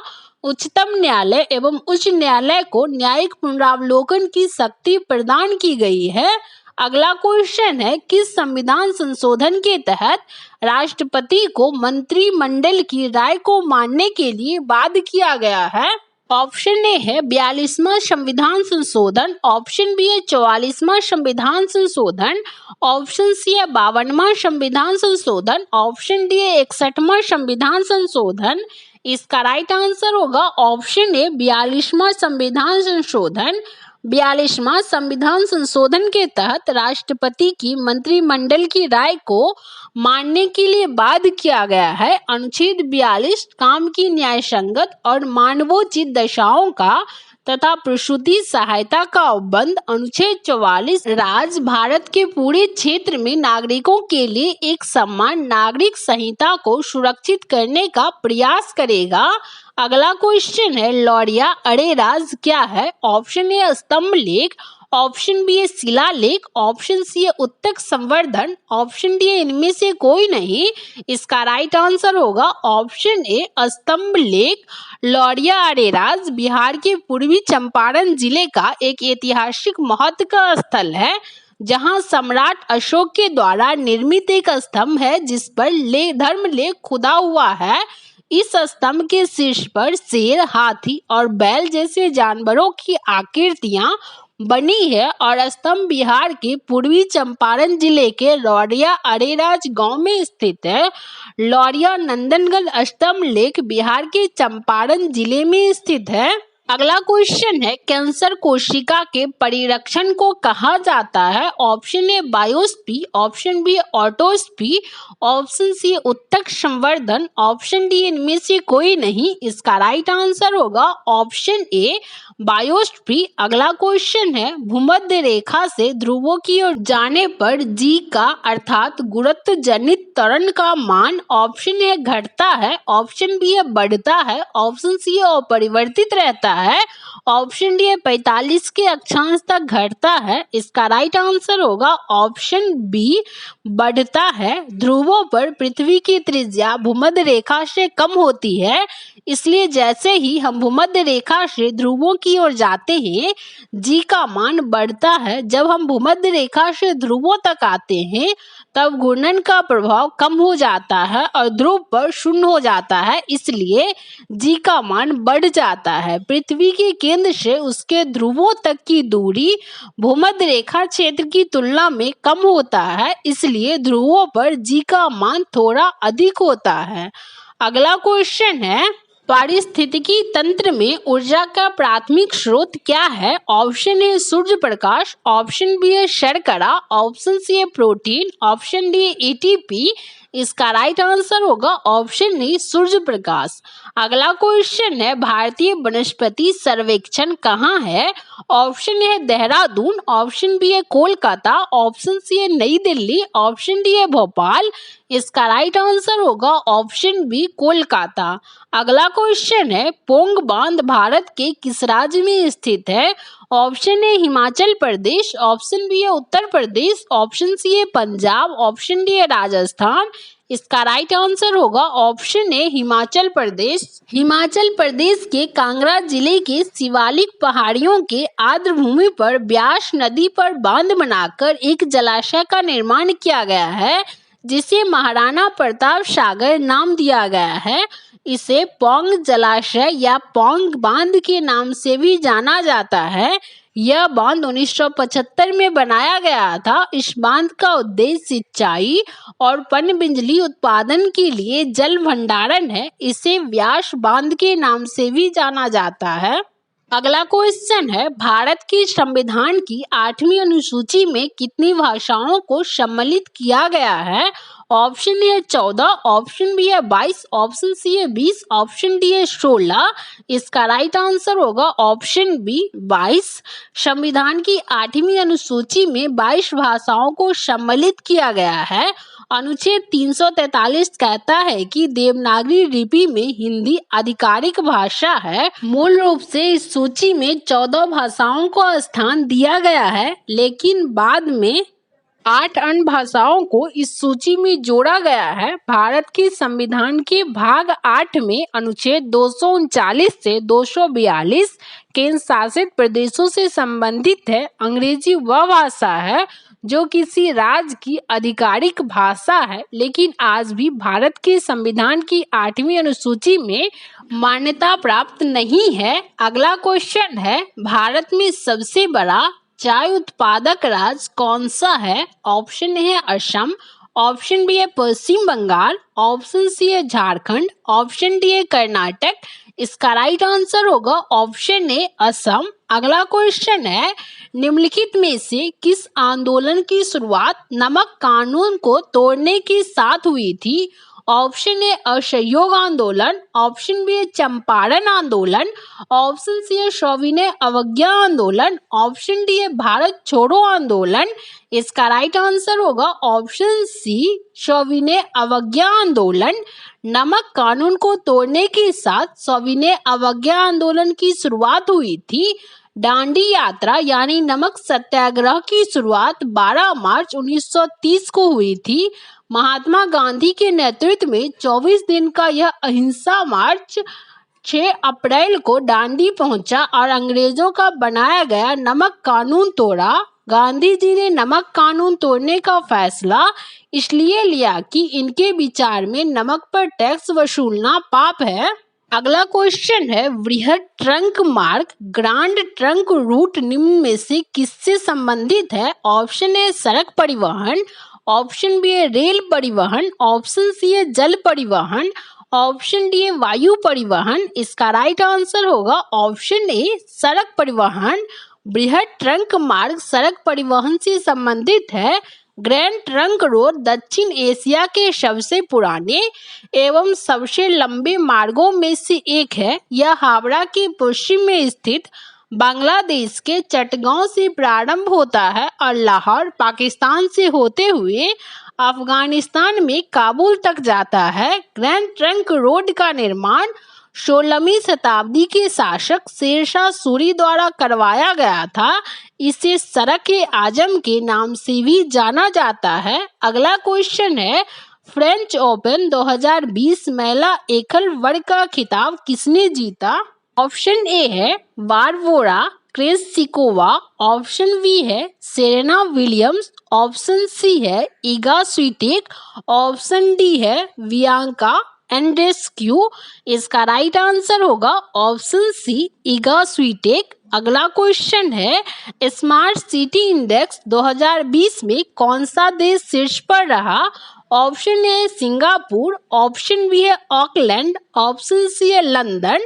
उच्चतम न्यायालय एवं उच्च न्यायालय को न्यायिक पुनरावलोकन की शक्ति प्रदान की गई है। अगला क्वेश्चन है, किस संविधान संशोधन के तहत राष्ट्रपति को मंत्रिमंडल की राय को मानने के लिए बाध्य किया गया है? ऑप्शन ए है 42वां संविधान संशोधन, ऑप्शन बी है 44वां संविधान संशोधन, ऑप्शन सी है 52वां संविधान संशोधन, ऑप्शन डी है 61वां संविधान संशोधन। इसका राइट आंसर होगा ऑप्शन ए 42वां संविधान संशोधन। 42वां संविधान संशोधन के तहत राष्ट्रपति की मंत्रिमंडल की राय को मानने के लिए बाध्य किया गया है। अनुच्छेद 42 काम की न्याय संगत और मानवोचित दशाओं का तथा प्रसूति सहायता का उपबंध। अनुच्छेद 44 राज्य भारत के पूरे क्षेत्र में नागरिकों के लिए एक समान नागरिक संहिता को सुरक्षित करने का प्रयास करेगा। अगला क्वेश्चन है, लौरिया अरेराज क्या है? ऑप्शन ए स्तंभ लेख, ऑप्शन बी है शिलालेख, ऑप्शन सी है उत्तक संवर्धन, ऑप्शन डी है इनमें से कोई नहीं। इसका राइट आंसर होगा ऑप्शन ए स्तंभ लेख। लौरिया अरेराज बिहार के पूर्वी चंपारण जिले का एक ऐतिहासिक महत्व का स्थल है, जहां सम्राट अशोक के द्वारा निर्मित एक स्तंभ है जिस पर धर्मलेख खुदा हुआ है। इस स्तंभ के शीर्ष पर शेर, हाथी और बैल जैसे जानवरों की आकृतियां बनी है और स्तंभ बिहार के पूर्वी चंपारण जिले के लौरिया अरेराज गांव में स्थित है। लौरिया नंदनगढ़ स्तंभ लेख बिहार के चंपारण जिले में स्थित है। अगला क्वेश्चन है, कैंसर कोशिका के परिरक्षण को कहा जाता है? Option A biopsy, option B autopsy, option C उत्तक संवर्धन, ऑप्शन डी इनमें से कोई नहीं। इसका राइट आंसर होगा ऑप्शन ए बायोप्सी। अगला क्वेश्चन है, भूमध्य रेखा से ध्रुवों की ओर जाने पर जी का अर्थात गुरुत्व जनित त्वरण का मान ऑप्शन ए घटता है, ऑप्शन बी है बढ़ता है, ऑप्शन सी है अपरिवर्तित रहता है, ऑप्शन डी है 45 के अक्षांश तक घटता है। इसका राइट आंसर होगा ऑप्शन बी बढ़ता है। ध्रुवों पर पृथ्वी की त्रिज्या भूमध्य रेखा से कम होती है, इसलिए जैसे ही हम भूमध्य रेखा से ध्रुवों की ओर जाते हैं जी का मान बढ़ता है। जब हम भूमध्य रेखा से ध्रुवों तक आते हैं तब घूर्णन का प्रभाव कम हो जाता है और ध्रुव पर शून्य हो जाता है, इसलिए जी का मान बढ़ जाता है। पृथ्वी के केंद्र से उसके ध्रुवों तक की दूरी भूमध्य रेखा क्षेत्र की तुलना में कम होता है, इसलिए ध्रुवों पर जी का मान थोड़ा अधिक होता है। अगला क्वेश्चन है, पारिस्थितिकी तंत्र में ऊर्जा का प्राथमिक स्रोत क्या है? ऑप्शन ए सूर्य प्रकाश, ऑप्शन बी है शर्करा, ऑप्शन सी है प्रोटीन, ऑप्शन डी एटीपी। इसका राइट आंसर होगा ऑप्शन ए सूर्य प्रकाश। अगला क्वेश्चन है, भारतीय वनस्पति सर्वेक्षण कहाँ है? ऑप्शन ए है देहरादून, ऑप्शन बी है कोलकाता, ऑप्शन सी है नई दिल्ली, ऑप्शन डी है भोपाल। इसका राइट आंसर होगा ऑप्शन बी कोलकाता। अगला क्वेश्चन है, पोंग बांध भारत के किस राज्य में स्थित है? Option A Himachal Pradesh, option B है उत्तर प्रदेश, ऑप्शन सी है पंजाब, ऑप्शन डी है राजस्थान। इसका राइट आंसर होगा ऑप्शन ए हिमाचल प्रदेश। हिमाचल प्रदेश के कांगड़ा जिले के शिवालिक पहाड़ियों के आर्द्र भूमि पर ब्यास नदी पर बांध बनाकर एक जलाशय का निर्माण किया गया है, जिसे महाराणा प्रताप सागर नाम दिया गया है। इसे पौंग जलाशय या पौंग बांध के नाम से भी जाना जाता है। यह बांध 1975 में बनाया गया था। इस बांध का उद्देश्य सिंचाई और पनबिजली उत्पादन के लिए जल भंडारण है। इसे व्यास बांध के नाम से भी जाना जाता है। अगला क्वेश्चन है, भारत के संविधान की 8वीं अनुसूची में कितनी भाषाओं को सम्मिलित किया गया है? ऑप्शन ए है 14, ऑप्शन बी है 22, ऑप्शन सी है 20, ऑप्शन डी है 16। इसका राइट आंसर होगा ऑप्शन बी 22। संविधान की 8वीं अनुसूची में 22 भाषाओं को सम्मिलित किया गया है। अनुच्छेद 343 कहता है कि देवनागरी लिपि में हिंदी आधिकारिक भाषा है। मूल रूप से इस सूची में 14 भाषाओं को स्थान दिया गया है, लेकिन बाद में 8 अन्य भाषाओं को इस सूची में जोड़ा गया है। भारत के संविधान के भाग 8 में अनुच्छेद 239 से 242 केंद्र शासित प्रदेशों से संबंधित है। अंग्रेजी वह भाषा है जो किसी राज्य की आधिकारिक भाषा है, लेकिन आज भी भारत के संविधान की 8वीं अनुसूची में मान्यता प्राप्त नहीं है। अगला क्वेश्चन है, भारत में सबसे बड़ा चाय उत्पादक राज्य कौन सा है? ऑप्शन ए है असम, ऑप्शन बी है पश्चिम बंगाल, ऑप्शन सी है झारखंड, ऑप्शन डी है कर्नाटक। इसका राइट आंसर होगा ऑप्शन ए असम। अगला क्वेश्चन है, निम्नलिखित में से किस आंदोलन की शुरुआत नमक कानून को तोड़ने के साथ हुई थी? ऑप्शन ए असहयोग आंदोलन, ऑप्शन बी है चंपारण आंदोलन, ऑप्शन सी है सविनय अवज्ञा आंदोलन, ऑप्शन डी है भारत छोड़ो आंदोलन। इसका राइट आंसर होगा ऑप्शन सी सविनय अवज्ञा आंदोलन। नमक कानून को तोड़ने के साथ सविनय अवज्ञा आंदोलन की शुरुआत हुई थी। दांडी यात्रा यानी नमक सत्याग्रह की शुरुआत 12 मार्च 1930 को हुई थी। महात्मा गांधी के नेतृत्व में 24 दिन का यह अहिंसा मार्च 6 अप्रैल को दांडी पहुंचा और अंग्रेजों का बनाया गया नमक कानून तोड़ा। गांधी जी ने नमक कानून तोड़ने का फैसला इसलिए लिया कि इनके विचार में नमक पर टैक्स वसूलना पाप है। अगला क्वेश्चन है, वृहद ट्रंक मार्ग ग्रांड ट्रंक रूट निम्न में से किससे संबंधित है? ऑप्शन ए सड़क परिवहन, ऑप्शन बी है रेल परिवहन, ऑप्शन सी है जल परिवहन, ऑप्शन डी है वायु परिवहन। इसका राइट आंसर होगा ऑप्शन ए सड़क परिवहन। बृहद ट्रंक मार्ग सड़क परिवहन से संबंधित है। ग्रैंड ट्रंक रोड दक्षिण एशिया के सबसे पुराने एवं सबसे लंबे मार्गों में से एक है। यह हावड़ा के पश्चिम में स्थित बांग्लादेश के चटगांव से प्रारंभ होता है और लाहौर पाकिस्तान से होते हुए अफगानिस्तान में काबुल तक जाता है। ग्रैंड ट्रंक रोड का निर्माण 16वीं शताब्दी के शासक शेरशाह सूरी द्वारा करवाया गया था। इसे सड़क-ए-आजम के नाम से भी जाना जाता है। अगला क्वेश्चन है, फ्रेंच ओपन 2020 महिला एकल वर्ग का खिताब किसने जीता? ऑप्शन ए है बारबोरा क्रेज़िकोवा, ऑप्शन बी है सेरेना विलियम्स, ऑप्शन सी है इगा स्विटेक, ऑप्शन डी है बियांका एंड्रेस्क्यू। इसका राइट आंसर होगा ऑप्शन सी इगा स्विटेक। अगला क्वेश्चन है स्मार्ट सिटी इंडेक्स 2020 में कौन सा देश शीर्ष पर रहा? Option A Singapore, option B है ऑकलैंड, ऑप्शन सी है लंदन,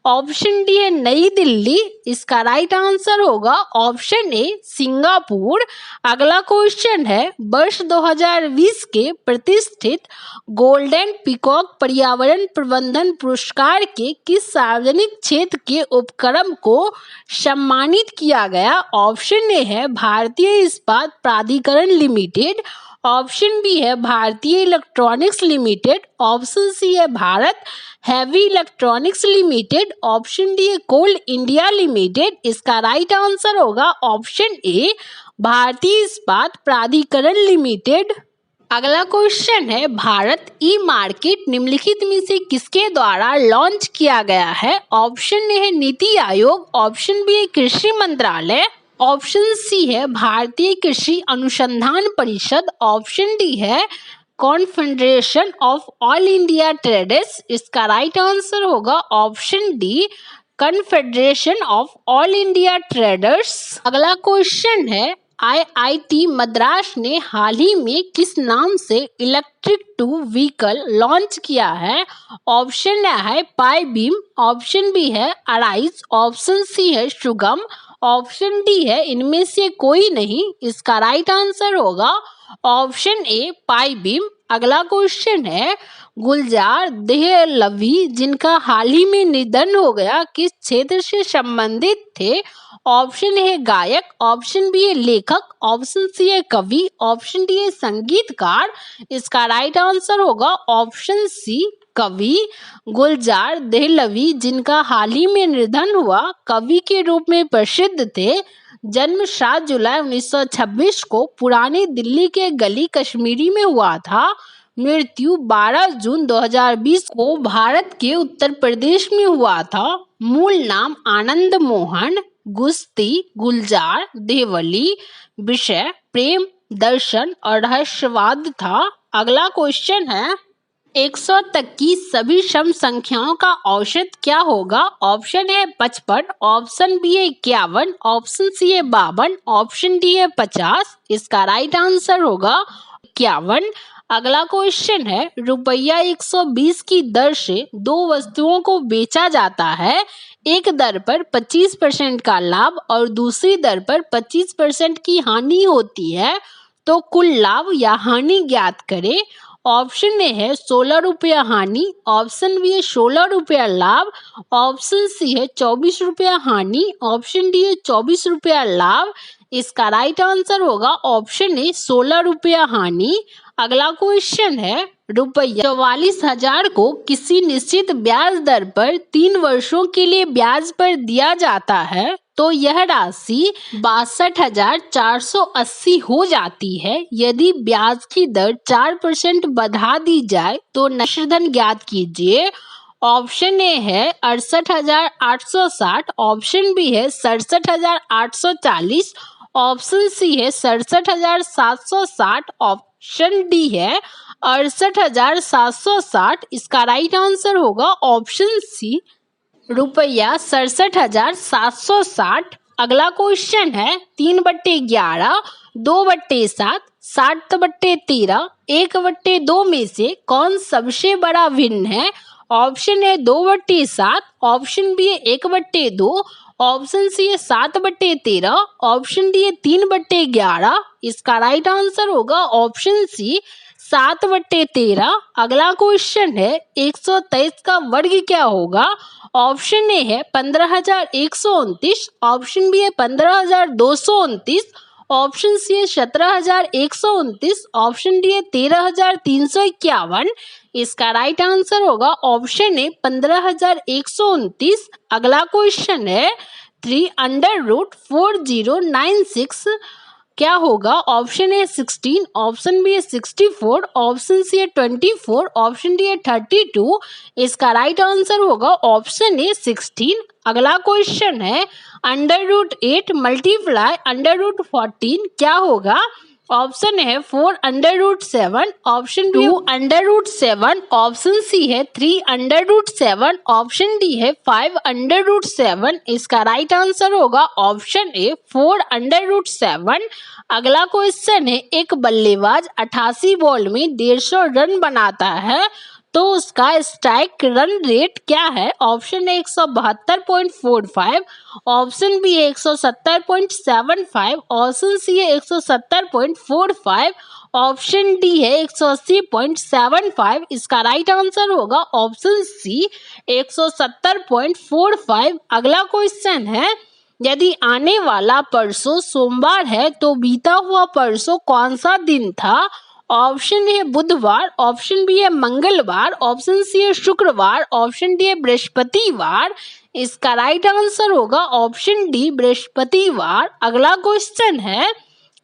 ऑप्शन डी है नई दिल्ली। इसका राइट आंसर होगा ऑप्शन ए सिंगापुर। अगला क्वेश्चन है वर्ष 2020 के प्रतिष्ठित गोल्डन पीकॉक पर्यावरण प्रबंधन पुरस्कार के किस सार्वजनिक क्षेत्र के उपक्रम को सम्मानित किया गया? ऑप्शन ए है भारतीय इस्पात प्राधिकरण लिमिटेड, ऑप्शन बी है भारतीय इलेक्ट्रॉनिक्स लिमिटेड, ऑप्शन सी है Bharat heavy electronics limited, option D है कोल इंडिया लिमिटेड। इसका राइट आंसर होगा ऑप्शन ए भारतीय इस्पात प्राधिकरण लिमिटेड। अगला क्वेश्चन है भारत ई मार्केट निम्नलिखित में से किसके द्वारा लॉन्च किया गया है? ऑप्शन ए है नीति आयोग, ऑप्शन बी है कृषि मंत्रालय, ऑप्शन सी है भारतीय कृषि अनुसंधान परिषद, ऑप्शन डी है confederation of all India traders. इसका राइट आंसर होगा option D confederation of all India traders. अगला क्वेश्चन है आईआईटी मद्रास ने हाल ही में किस नाम से इलेक्ट्रिक टू व्हीकल लॉन्च किया है? ऑप्शन ए है पाई बीम, ऑप्शन बी है अराइज, ऑप्शन सी है सुगम, ऑप्शन डी है इनमें से कोई नहीं। इसका राइट आंसर होगा ऑप्शन ए पाई बीम। अगला क्वेश्चन है गुलजार देहलवी जिनका हाल ही में निधन हो गया किस क्षेत्र से संबंधित थे? ऑप्शन है गायक, ऑप्शन बी है लेखक, ऑप्शन सी है कवि, ऑप्शन डी है संगीतकार। इसका राइट आंसर होगा ऑप्शन सी कवि। गुलजार देहलवी जिनका हाल ही में निधन हुआ कवि के रूप में प्रसिद्ध थे। जन्म 7 जुलाई 1926 को पुरानी दिल्ली के गली कश्मीरी में हुआ था। मृत्यु 12 जून 2020 को भारत के उत्तर प्रदेश में हुआ था। मूल नाम आनंद मोहन, गुस्ती गुलजार देहलवी, विषय प्रेम दर्शन और रहस्यवाद था। अगला क्वेश्चन है 100 तक की सभी सम संख्याओं का औसत क्या होगा? ऑप्शन ए 55, ऑप्शन बी है 51, ऑप्शन सी है 52, ऑप्शन डी है 50। इसका राइट आंसर होगा 51। अगला क्वेश्चन है रुपया 120 की दर से दो वस्तुओं को बेचा जाता है, एक दर पर 25% का लाभ और दूसरी दर पर 25% की हानि होती है, तो कुल लाभ या हानि ज्ञात करें। ऑप्शन ए है 16 रुपया हानि, ऑप्शन बी है 16 रुपया लाभ, ऑप्शन सी है 24 रुपया हानि, ऑप्शन डी है 24 रुपया लाभ। इसका राइट आंसर होगा ऑप्शन ए 16 रुपया हानि। अगला क्वेश्चन है रुपया 44,000 को किसी निश्चित ब्याज दर पर 3 वर्षों के लिए ब्याज पर दिया जाता है, तो यह राशि 62,480 हो जाती है। यदि ब्याज की दर 4% बढ़ा दी जाए तो नश्रधन ज्ञात कीजिए। ऑप्शन ए है 68,860, ऑप्शन बी है 67,840, ऑप्शन सी है 67,760, ऑप्शन डी है 68,760। इसका राइट आंसर होगा ऑप्शन सी रुपया 67,760। अगला क्वेश्चन है 3/11, 2/7, 7/13, 1/2 में से कौन सबसे बड़ा भिन्न है? ऑप्शन है 2/7, ऑप्शन बी है 1/2, ऑप्शन सी है 7/13, ऑप्शन डी है 3/11। इसका राइट आंसर होगा ऑप्शन सी 7/13। अगला क्वेश्चन है 123 का वर्ग क्या होगा? ऑप्शन ए है 15,129, ऑप्शन बी है 15,229, ऑप्शन सी है 17,129, ऑप्शन डी है 13,351। इसका राइट आंसर होगा ऑप्शन ए 15,129। अगला क्वेश्चन है 3√4096 क्या होगा? ऑप्शन ए 16, ऑप्शन बी है 64, ऑप्शन सी है 24, ऑप्शन डी है 32। इसका राइट आंसर होगा ऑप्शन ए 16। अगला क्वेश्चन है √8 मल्टीप्लाई √14 क्या होगा? ऑप्शन है 4√7, ऑप्शन बी 2√7, ऑप्शन सी है 3√7, ऑप्शन डी है 5√7। इसका राइट आंसर होगा ऑप्शन ए 4√7। अगला क्वेश्चन है, एक बल्लेबाज 88 बॉल में 150 रन बनाता है तो उसका स्ट्राइक रन रेट क्या है? ऑप्शन ए 172.45, ऑप्शन बी है 170.75, ऑप्शन सी है 170.45, ऑप्शन डी है 180.75। इसका राइट आंसर होगा ऑप्शन सी 170.45। अगला क्वेश्चन है, यदि आने वाला परसों सोमवार है तो बीता हुआ परसों कौन सा दिन था? ऑप्शन है बुधवार, ऑप्शन बी है मंगलवार, ऑप्शन सी है शुक्रवार, ऑप्शन डी है बृहस्पतिवार। इसका राइट आंसर होगा ऑप्शन डी बृहस्पतिवार। अगला क्वेश्चन है,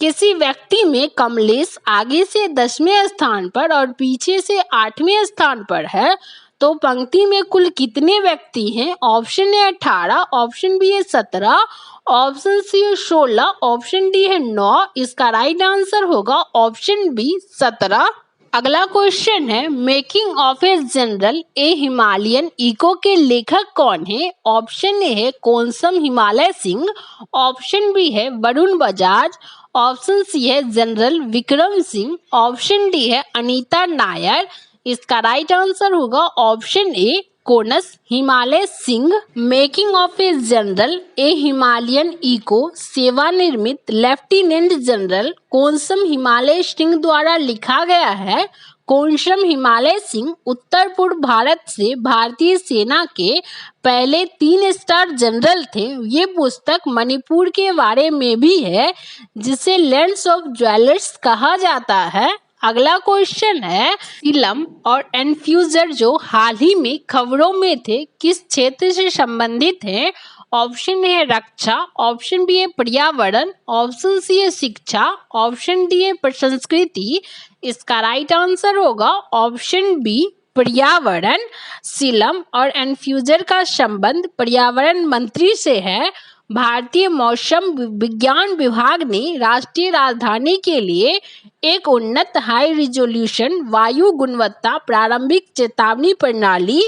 किसी व्यक्ति में कमलेश आगे से 10वें स्थान पर और पीछे से 8वें स्थान पर है तो पंक्ति में कुल कितने व्यक्ति हैं? ऑप्शन है 18, ऑप्शन बी है 17, ऑप्शन सी है 16, ऑप्शन डी है 9। इसका राइट आंसर होगा ऑप्शन बी 17। अगला क्वेश्चन है, making of a general a Himalayan echo के लेखक कौन है? ऑप्शन ए है कोनसम हिमालय सिंह, ऑप्शन बी है वरुण बजाज, ऑप्शन सी है general Vikram Singh, option D है अनीता नायर। इसका राइट आंसर होगा option A Konsam Himalay Singh. Making of a general a Himalayan echo सेवानिवृत्त लेफ्टिनेंट जनरल कोनसम हिमालय सिंह द्वारा लिखा गया है। कोनसम हिमालय सिंह उत्तर पूर्व भारत से भारतीय सेना के पहले 3 स्टार जनरल थे। ये पुस्तक मणिपुर के बारे में भी है जिसे लैंड्स ऑफ ज्वेलर्स कहा जाता है। अगला क्वेश्चन है, सीलम और एन्फ्यूजर जो हाल ही में खबरों में थे किस क्षेत्र से संबंधित हैं? ऑप्शन है रक्षा, ऑप्शन बी है पर्यावरण, ऑप्शन सी है शिक्षा, ऑप्शन डी है प्रसंस्कृति। इसका राइट आंसर होगा ऑप्शन बी पर्यावरण। सीलम और एन्फ्यूजर का संबंध पर्यावरण मंत्री से है। भारतीय मौसम विज्ञान विभाग ने राष्ट्रीय राजधानी के लिए एक उन्नत हाई रिजोल्यूशन वायु गुणवत्ता प्रारंभिक चेतावनी प्रणाली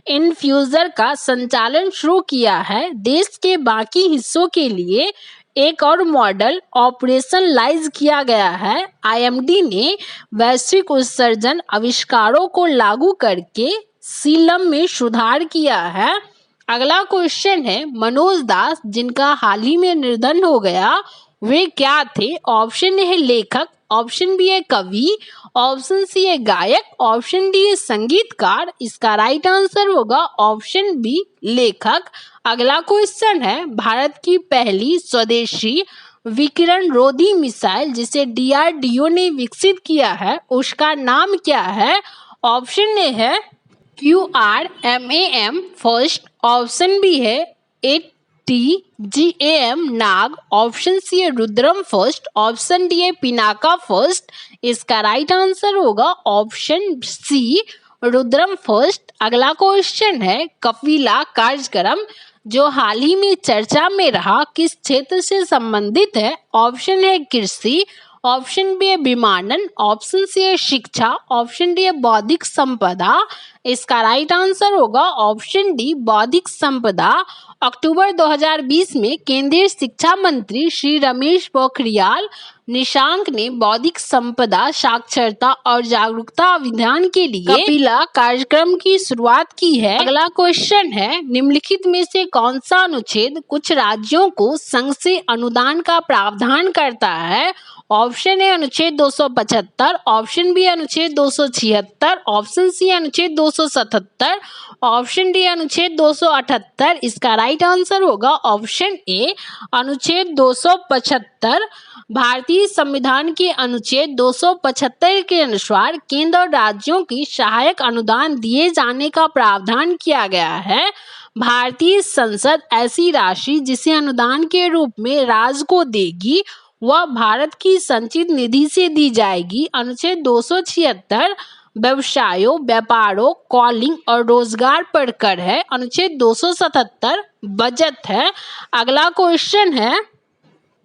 इन्फ्यूजर का संचालन शुरू किया है। देश के बाकी हिस्सों के लिए एक और मॉडल ऑपरेशनलाइज किया गया है। आईएमडी ने वैश्विक उत्सर्जन आविष्कारों को लागू करके सीलम में सुधार किया है। अगला क्वेश्चन है, मनोज दास जिनका हाल ही में निधन हो गया वे क्या थे? ऑप्शन है लेखक, ऑप्शन बी है कवि, ऑप्शन सी है गायक, ऑप्शन डी है संगीतकार। इसका राइट आंसर होगा ऑप्शन बी लेखक। अगला क्वेश्चन है, भारत की पहली स्वदेशी विकिरण रोधी मिसाइल जिसे डीआरडीओ ने विकसित किया है उसका नाम क्या है? ऑप्शन ए है QRMAM फर्स्ट, ऑप्शन बी है ATGAM नाग, ऑप्शन सी है रुद्रम फर्स्ट, ऑप्शन डी है पिनाका फर्स्ट। इसका राइट आंसर होगा ऑप्शन सी रुद्रम फर्स्ट। अगला क्वेश्चन है, कपिला कार्यक्रम जो हाल ही में चर्चा में रहा किस क्षेत्र से संबंधित है? ऑप्शन है कृषि, ऑप्शन बी है विमानन, ऑप्शन सी है शिक्षा, ऑप्शन डी है बौद्धिक संपदा। इसका राइट आंसर होगा ऑप्शन डी बौद्धिक संपदा। अक्टूबर 2020 में केंद्रीय शिक्षा मंत्री श्री रमेश पोखरियाल निशंक ने बौद्धिक संपदा साक्षरता और जागरूकता अभियान के लिए कपिला कार्यक्रम की शुरुआत की है। अगला क्वेश्चन है, निम्नलिखित में से कौन सा अनुच्छेद कुछ राज्यों को संघ से अनुदान का प्रावधान करता है? ऑप्शन है अनुच्छेद 275, ऑप्शन बी अनुच्छेद 276, ऑप्शन सी अनुच्छेद 277, ऑप्शन डी अनुच्छेद 278। इसका राइट आंसर होगा ऑप्शन ए अनुच्छेद 275। भारतीय संविधान के अनुच्छेद 275 के अनुसार केंद्र और राज्यों की सहायक अनुदान दिए जाने का प्रावधान किया गया है। भारतीय संसद ऐसी राशि जिसे अनुदान के रूप में राज्य को देगी वह भारत की संचित निधि से दी जाएगी। अनुच्छेद 276 व्यवसायों, व्यापारों, कॉलिंग और रोजगार पर कर है। अनुच्छेद 277 बजट है। अगला क्वेश्चन है,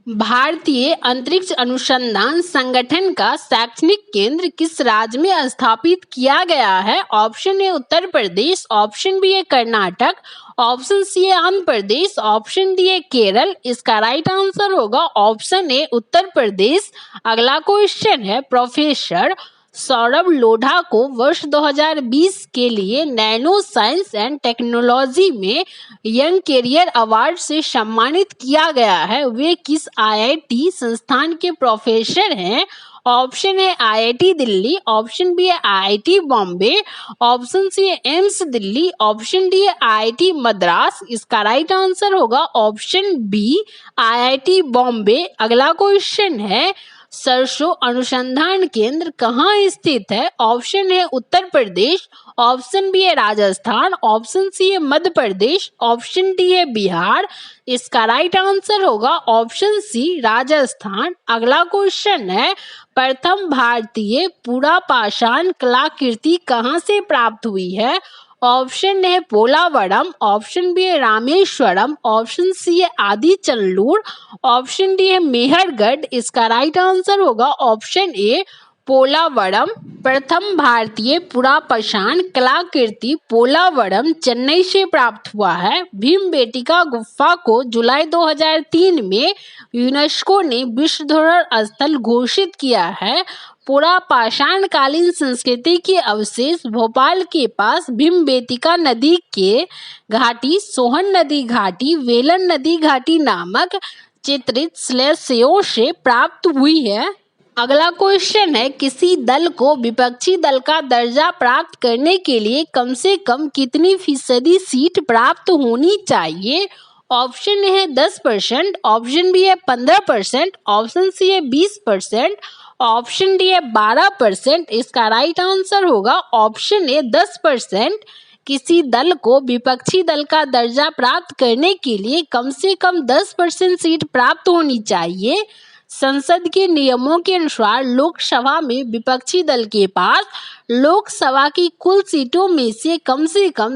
भारतीय अंतरिक्ष अनुसंधान संगठन का शैक्षणिक केंद्र किस राज्य में स्थापित किया गया है? Option A Uttar Pradesh, option B है कर्नाटक, ऑप्शन सी है आंध्र प्रदेश, ऑप्शन डी है केरल। इसका राइट आंसर होगा ऑप्शन ए उत्तर प्रदेश। अगला क्वेश्चन है, प्रोफेसर सौरभ लोढ़ा को वर्ष 2020 के लिए नैनो साइंस एंड टेक्नोलॉजी में यंग कैरियर अवार्ड से सम्मानित किया गया है। वे किस आईआईटी संस्थान के प्रोफेसर हैं? ऑप्शन है आईआईटी दिल्ली, ऑप्शन बी है आईआईटी बॉम्बे, ऑप्शन सी है एम्स दिल्ली, ऑप्शन डी है आईआईटी मद्रास। इसका राइट आंसर होगा ऑप्शन बी आईआईटी बॉम्बे। अगला क्वेश्चन है, सरसों अनुसंधान केंद्र कहाँ स्थित है? ऑप्शन है उत्तर प्रदेश, ऑप्शन बी है राजस्थान, ऑप्शन सी है मध्य प्रदेश, ऑप्शन डी है बिहार। इसका राइट आंसर होगा ऑप्शन सी राजस्थान। अगला क्वेश्चन है, प्रथम भारतीय पुरापाषाण कलाकृति कहाँ से प्राप्त हुई है? ऑप्शन है पोलावरम, ऑप्शन बी है रामेश्वरम, ऑप्शन सी है आदि चंदूर, ऑप्शन डी है मेहरगढ़। इसका राइट आंसर होगा ऑप्शन ए पोलावरम। प्रथम भारतीय पुरापाषाण कलाकृति पोलावरम चेन्नई से प्राप्त हुआ है। भीमबेटका गुफा को जुलाई 2003 में यूनेस्को ने विश्व धरोहर स्थल घोषित किया है। पुरापाषाण कालीन संस्कृति के अवशेष भोपाल के पास भीमबेटका नदी के घाटी, सोहन नदी घाटी, वेलन नदी घाटी नामक चित्रित शिलालेखों से प्राप्त हुई है। अगला क्वेश्चन है, किसी दल को विपक्षी दल का दर्जा प्राप्त करने के लिए कम से कम कितनी फीसदी सीट प्राप्त होनी चाहिए? ऑप्शन है 10%, ऑप्शन बी है 15%, ऑप्शन सी है 20%, ऑप्शन डी है 12%। इसका राइट आंसर होगा ऑप्शन ए 10%। किसी दल को विपक्षी दल का दर्जा प्राप्त करने के लिए कम से कम 10% सीट प्राप्त होनी चाहिए। संसद के नियमों के अनुसार लोकसभा में विपक्षी दल के पास लोकसभा की कुल सीटों में से कम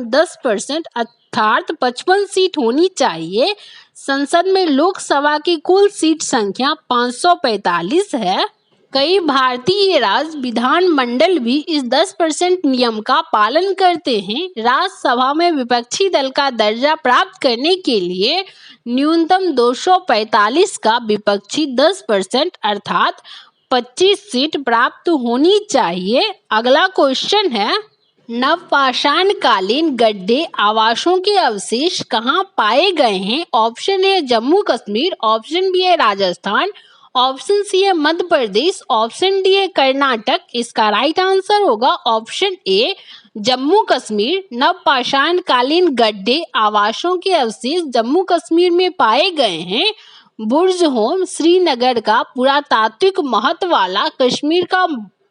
10% अर्थात 55 सीट होनी चाहिए। संसद में लोकसभा की कुल सीट संख्या 545 है। कई भारतीय राज्य विधानमंडल भी इस 10% नियम का पालन करते हैं। राज्यसभा में विपक्षी दल का दर्जा प्राप्त करने के लिए न्यूनतम 245 का विपक्षी 10% अर्थात 25 सीट प्राप्त होनी चाहिए। अगला क्वेश्चन है, नवपाषाण कालीन गड्ढे आवासों के अवशेष कहाँ पाए गए हैं? Option A Jammu Kashmir, option B है राजस्थान, ऑप्शन सी है मध्य प्रदेश, ऑप्शन डी है कर्नाटक। इसका राइट आंसर होगा ऑप्शन ए जम्मू कश्मीर। नवपाषाण कालीन गड्ढे आवासों के अवशेष जम्मू कश्मीर में पाए गए हैं। बुर्ज होम श्रीनगर का पुरातात्विक महत्व वाला कश्मीर का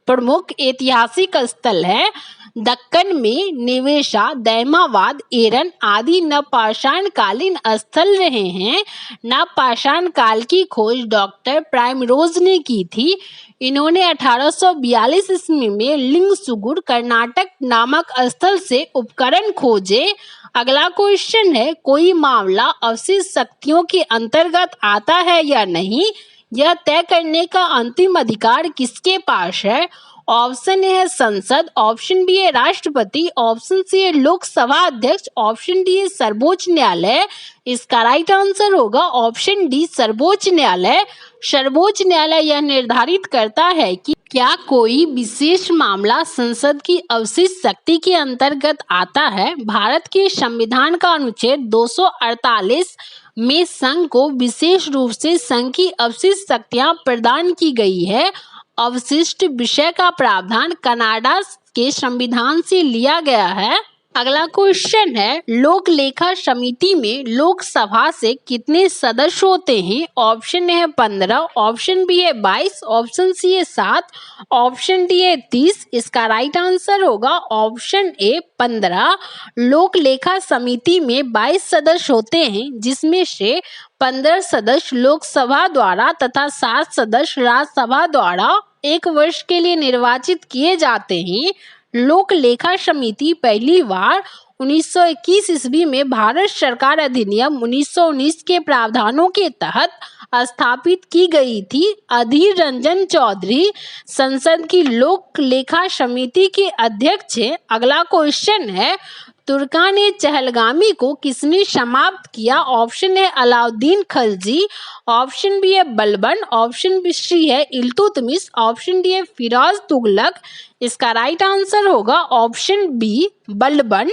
प्रमुख ऐतिहासिक स्थल है। दक्कन में निवेशा, दैमावाद, एरन आदि नवपाषाण कालीन स्थल रहे हैं। नवपाषाण काल की खोज डॉक्टर प्राइमरोज ने की थी। इन्होंने 1842 ईस्वी में लिंगसुगुर कर्नाटक नामक स्थल से उपकरण खोजे। अगला क्वेश्चन है, कोई मामला अवशिष्ट शक्तियों के अंतर्गत आता है या नहीं, यह तय करने का अंतिम अधिकार किसके पास है? ऑप्शन ए है संसद, ऑप्शन बी है राष्ट्रपति, ऑप्शन सी है लोकसभा अध्यक्ष, ऑप्शन डी है सर्वोच्च न्यायालय। इसका राइट आंसर होगा ऑप्शन डी सर्वोच्च न्यायालय। सर्वोच्च न्यायालय यह निर्धारित करता है कि क्या कोई विशेष मामला संसद की अवशिष्ट शक्ति के अंतर्गत आता है। भारत के संविधान का अनुच्छेद 248 में संघ को विशेष रूप से संघ की अवशिष्ट शक्तियां प्रदान की गई है। अवशिष्ट विषय का प्रावधान कनाडा के संविधान से लिया गया है। अगला क्वेश्चन है, लोक लेखा समिति में लोकसभा से कितने सदस्य होते हैं? ऑप्शन ए है 15, ऑप्शन बी है 22, ऑप्शन सी है 7, ऑप्शन डी है 30। इसका राइट आंसर होगा ऑप्शन ए 15। लोक लेखा समिति में 22 सदस्य होते हैं, जिसमें से 15 सदस्य लोकसभा द्वारा तथा 7 सदस्य राज्यसभा द्वारा 1 वर्ष के लिए निर्वाचित किए जाते हैं। लोक लेखा समिति पहली बार 1921 ईस्वी में भारत सरकार अधिनियम 1919 के प्रावधानों के तहत स्थापित की गई थी। अधीर रंजन चौधरी संसद की लोक लेखा समिति के अध्यक्ष हैं। अगला क्वेश्चन है, तुर्कान चहलगामी को किसने समाप्त किया? ऑप्शन है अलाउद्दीन खलजी, ऑप्शन बी है बलबन, ऑप्शन सी है इल्तुतमिश, ऑप्शन डी है फिरोज तुगलक। इसका राइट आंसर होगा ऑप्शन बी बलबन।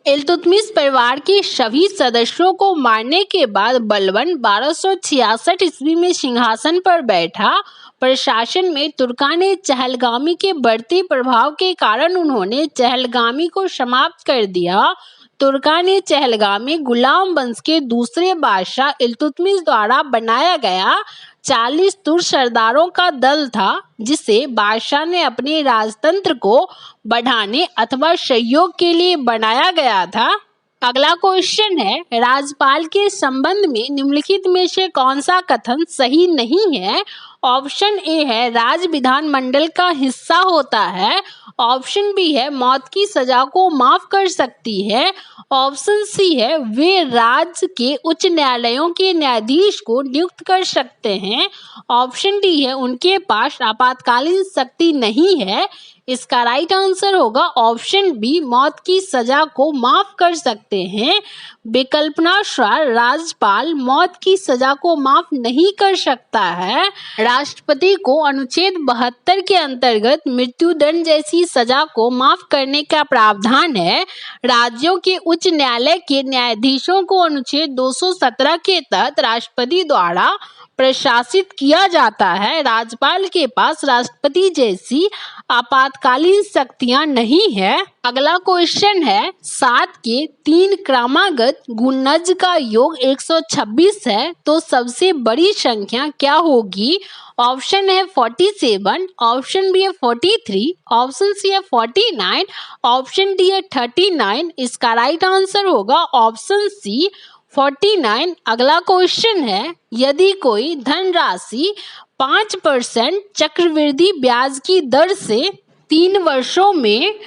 इल्तुतमिश परिवार के सभी सदस्यों को मारने के बाद बलबन 1266 ईस्वी में सिंहासन पर बैठा। प्रशासन में तुर्कान चहलगामी के बढ़ते प्रभाव के कारण उन्होंने चहलगामी को समाप्त कर दिया। तुर्कान चहलगामी गुलाम वंश के दूसरे बादशाह इल्तुतमिश द्वारा बनाया गया 40 तुर्क सरदारों का दल था, जिसे बादशाह ने अपने राजतंत्र को बढ़ाने अथवा सहयोग के लिए बनाया गया था। अगला क्वेश्चन है, राज्यपाल के संबंध में निम्नलिखित में से कौन सा कथन सही नहीं है? ऑप्शन ए है राज्य विधानमंडल का हिस्सा होता है, ऑप्शन बी है मौत की सजा को माफ कर सकती है, ऑप्शन सी है वे राज्य के उच्च न्यायालयों के न्यायाधीश को नियुक्त कर सकते हैं, ऑप्शन डी है उनके पास आपातकालीन शक्ति नहीं है। इसका राइट आंसर होगा ऑप्शन बी मौत की सजा को माफ कर सकते हैं। विकल्पनानुसार राज्यपाल मौत की सजा को माफ नहीं कर सकता है। राष्ट्रपति को अनुच्छेद 72 के अंतर्गत मृत्युदंड जैसी सजा को माफ करने का प्रावधान है। राज्यों के उच्च न्यायालय के न्यायाधीशों को अनुच्छेद 217 के तहत राष्ट्रपति द्वारा प्रशासित किया जाता है। राज्यपाल के पास राष्ट्रपति जैसी आपातकालीन शक्तियां नहीं है। अगला क्वेश्चन है, 7 के 3 क्रमागत गुणज का योग 126 है, तो सबसे बड़ी संख्या क्या होगी? ऑप्शन है 47, ऑप्शन बी है 43, ऑप्शन सी है 49, ऑप्शन डी है 39। इसका राइट आंसर होगा ऑप्शन सी 49। अगला क्वेश्चन है, यदि कोई धनराशि 5% चक्रवृद्धि ब्याज की दर से 3 वर्षों में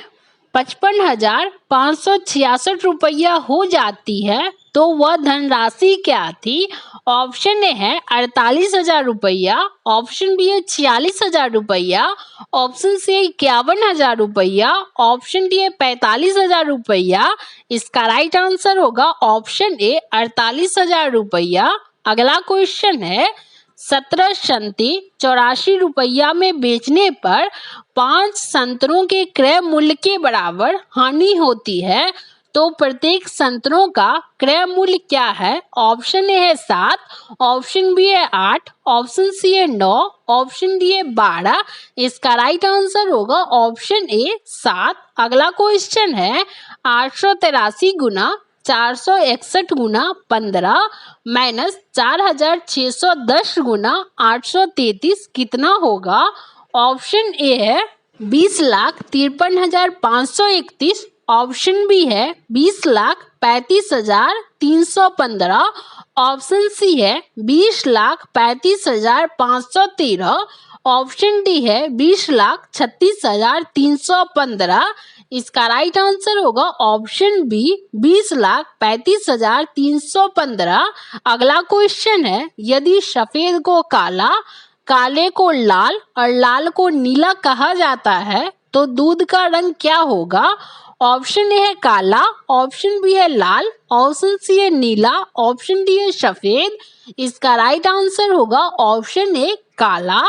55,566 रुपया हो जाती है, तो वह धनराशि क्या थी? ऑप्शन ए है 48,000 रुपया, ऑप्शन बी है 46,000 रुपया, ऑप्शन सी है 51,000 रुपया, ऑप्शन डी है 45,000 रुपया। इसका राइट आंसर होगा ऑप्शन ए 48,000 रुपया। अगला क्वेश्चन है, 17 संतरे 84 रुपया में बेचने पर 5 संतरों के क्रय मूल्य के बराबर हानि होती है, तो प्रत्येक संतरों का क्रय मूल्य क्या है? ऑप्शन ए है 7, ऑप्शन बी है 8, ऑप्शन सी है 9, ऑप्शन डी है 12। इसका राइट आंसर होगा ऑप्शन ए 7। अगला क्वेश्चन है, 883 गुना 461 गुना 15 माइनस 4,610 गुना 833 कितना होगा? ऑप्शन ए है 20,53,531, ऑप्शन बी है 20,35,315, ऑप्शन सी है 20,35,513, ऑप्शन डी है 20,36,315। इसका राइट आंसर होगा ऑप्शन बी 20,35,315। अगला क्वेश्चन है, यदि सफेद को काला, काले को लाल और लाल को नीला कहा जाता है, तो दूध का रंग क्या होगा? ऑप्शन ए है काला, ऑप्शन बी है लाल, ऑप्शन सी है नीला, ऑप्शन डी है सफेद। इसका राइट आंसर होगा ऑप्शन ए काला।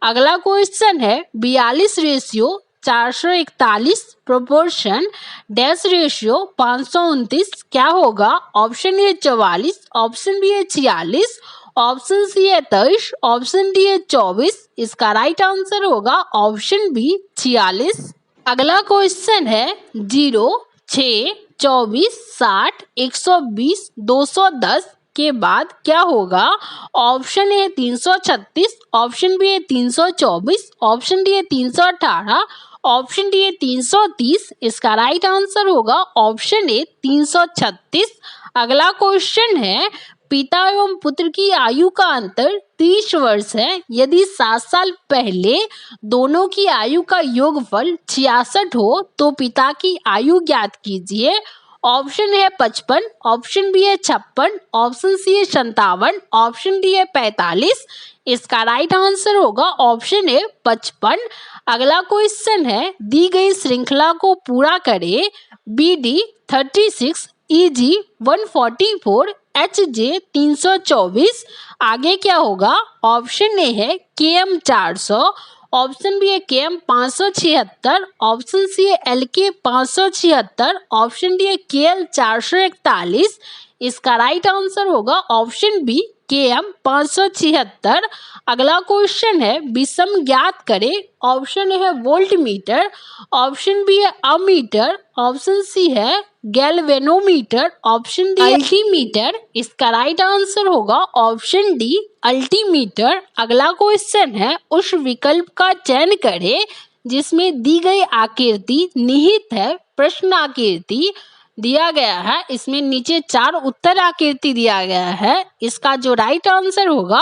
अगला क्वेश्चन है, 42/441 प्रोपोर्शन डैश रेशियो 529 क्या होगा? ऑप्शन ए 44, ऑप्शन बी है 46, ऑप्शन सी है 23, ऑप्शन डी है 24। इसका राइट आंसर होगा ऑप्शन बी 46। अगला क्वेश्चन है, 0, 6, 24, 60, 120, 210 के बाद क्या होगा? ऑप्शन ए 336, ऑप्शन बी है 324, ऑप्शन डी है 318, ऑप्शन डी है 330। इसका राइट आंसर होगा ऑप्शन ए 336। अगला क्वेश्चन है, पिता एवं पुत्र की आयु का अंतर 30 वर्ष है। यदि 7 साल पहले दोनों की आयु का योगफल 66 हो, तो पिता की आयु ज्ञात कीजिए। ऑप्शन है 55, ऑप्शन बी है 56, ऑप्शन सी है 57, ऑप्शन डी है 45। इसका राइट आंसर होगा ऑप्शन ए 55। अगला क्वेश्चन है, दी गई श्रृंखला को पूरा करें। BD 36, EG 144, HJ 324। आगे क्या होगा? ऑप्शन ए है KM 400, ऑप्शन बी है KM 576, ऑप्शन सी है LK 576, ऑप्शन डी है KL 441। इसका राइट आंसर होगा ऑप्शन बी KM 576। अगला क्वेश्चन है, विषम ज्ञात करें। ऑप्शन ए है वोल्ट मीटर, ऑप्शन बी है अमीटर, ऑप्शन सी है गैल्वेनोमीटर, ऑप्शन डी अल्टीमीटर। इसका राइट आंसर होगा ऑप्शन डी अल्टीमीटर। अगला क्वेश्चन है, उस विकल्प का चयन करें जिसमें दी गई आकृति निहित है। प्रश्न आकृति दिया गया है, इसमें नीचे 4 उत्तर आकृति दिया गया है। इसका जो राइट आंसर होगा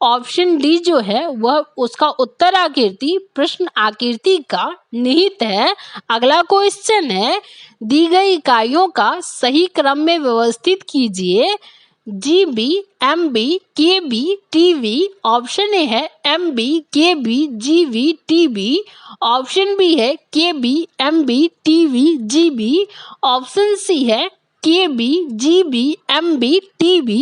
ऑप्शन डी जो है वह उसका उत्तर आकृति प्रश्न आकृति का निहित है। अगला क्वेश्चन है, दी गई इकाइयों का सही क्रम में व्यवस्थित कीजिए। GB, MB, KB, TB। Option A है MB, KB, GB, TB, option B है KB, MB, TB, GB, option C है KB, GB, MB, TB,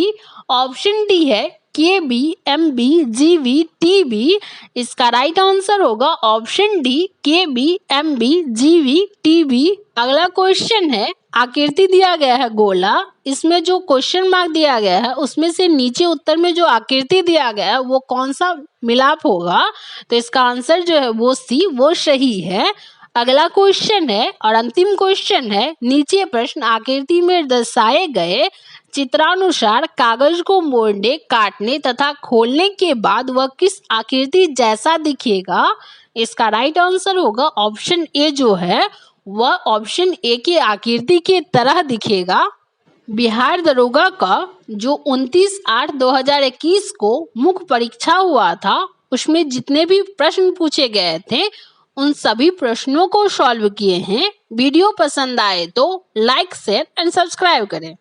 option D है KB, MB, GB, TB। इसका राइट आंसर होगा option D KB, MB, GB, TB। अगला question है, आकृति दिया गया है गोला, इसमें जो क्वेश्चन मार्क दिया गया है उसमें से नीचे उत्तर में जो आकृति दिया गया है वो कौन सा मिलाप होगा? तो इसका आंसर जो है वो सी, वो सही है। अगला क्वेश्चन है और अंतिम क्वेश्चन है, नीचे प्रश्न आकृति में दर्शाए गए चित्रानुसार कागज को मोड़ने, काटने तथा खोलने के बाद वह किस आकृति जैसा दिखेगा? इसका राइट आंसर होगा ऑप्शन ए जो है वह ऑप्शन ए की आकृति के तरह दिखेगा। बिहार दरोगा का जो 29/8/2021 को मुख्य परीक्षा हुआ था उसमें जितने भी प्रश्न पूछे गए थे उन सभी प्रश्नों को सॉल्व किए हैं। वीडियो पसंद आए तो लाइक, शेयर एंड सब्सक्राइब करें।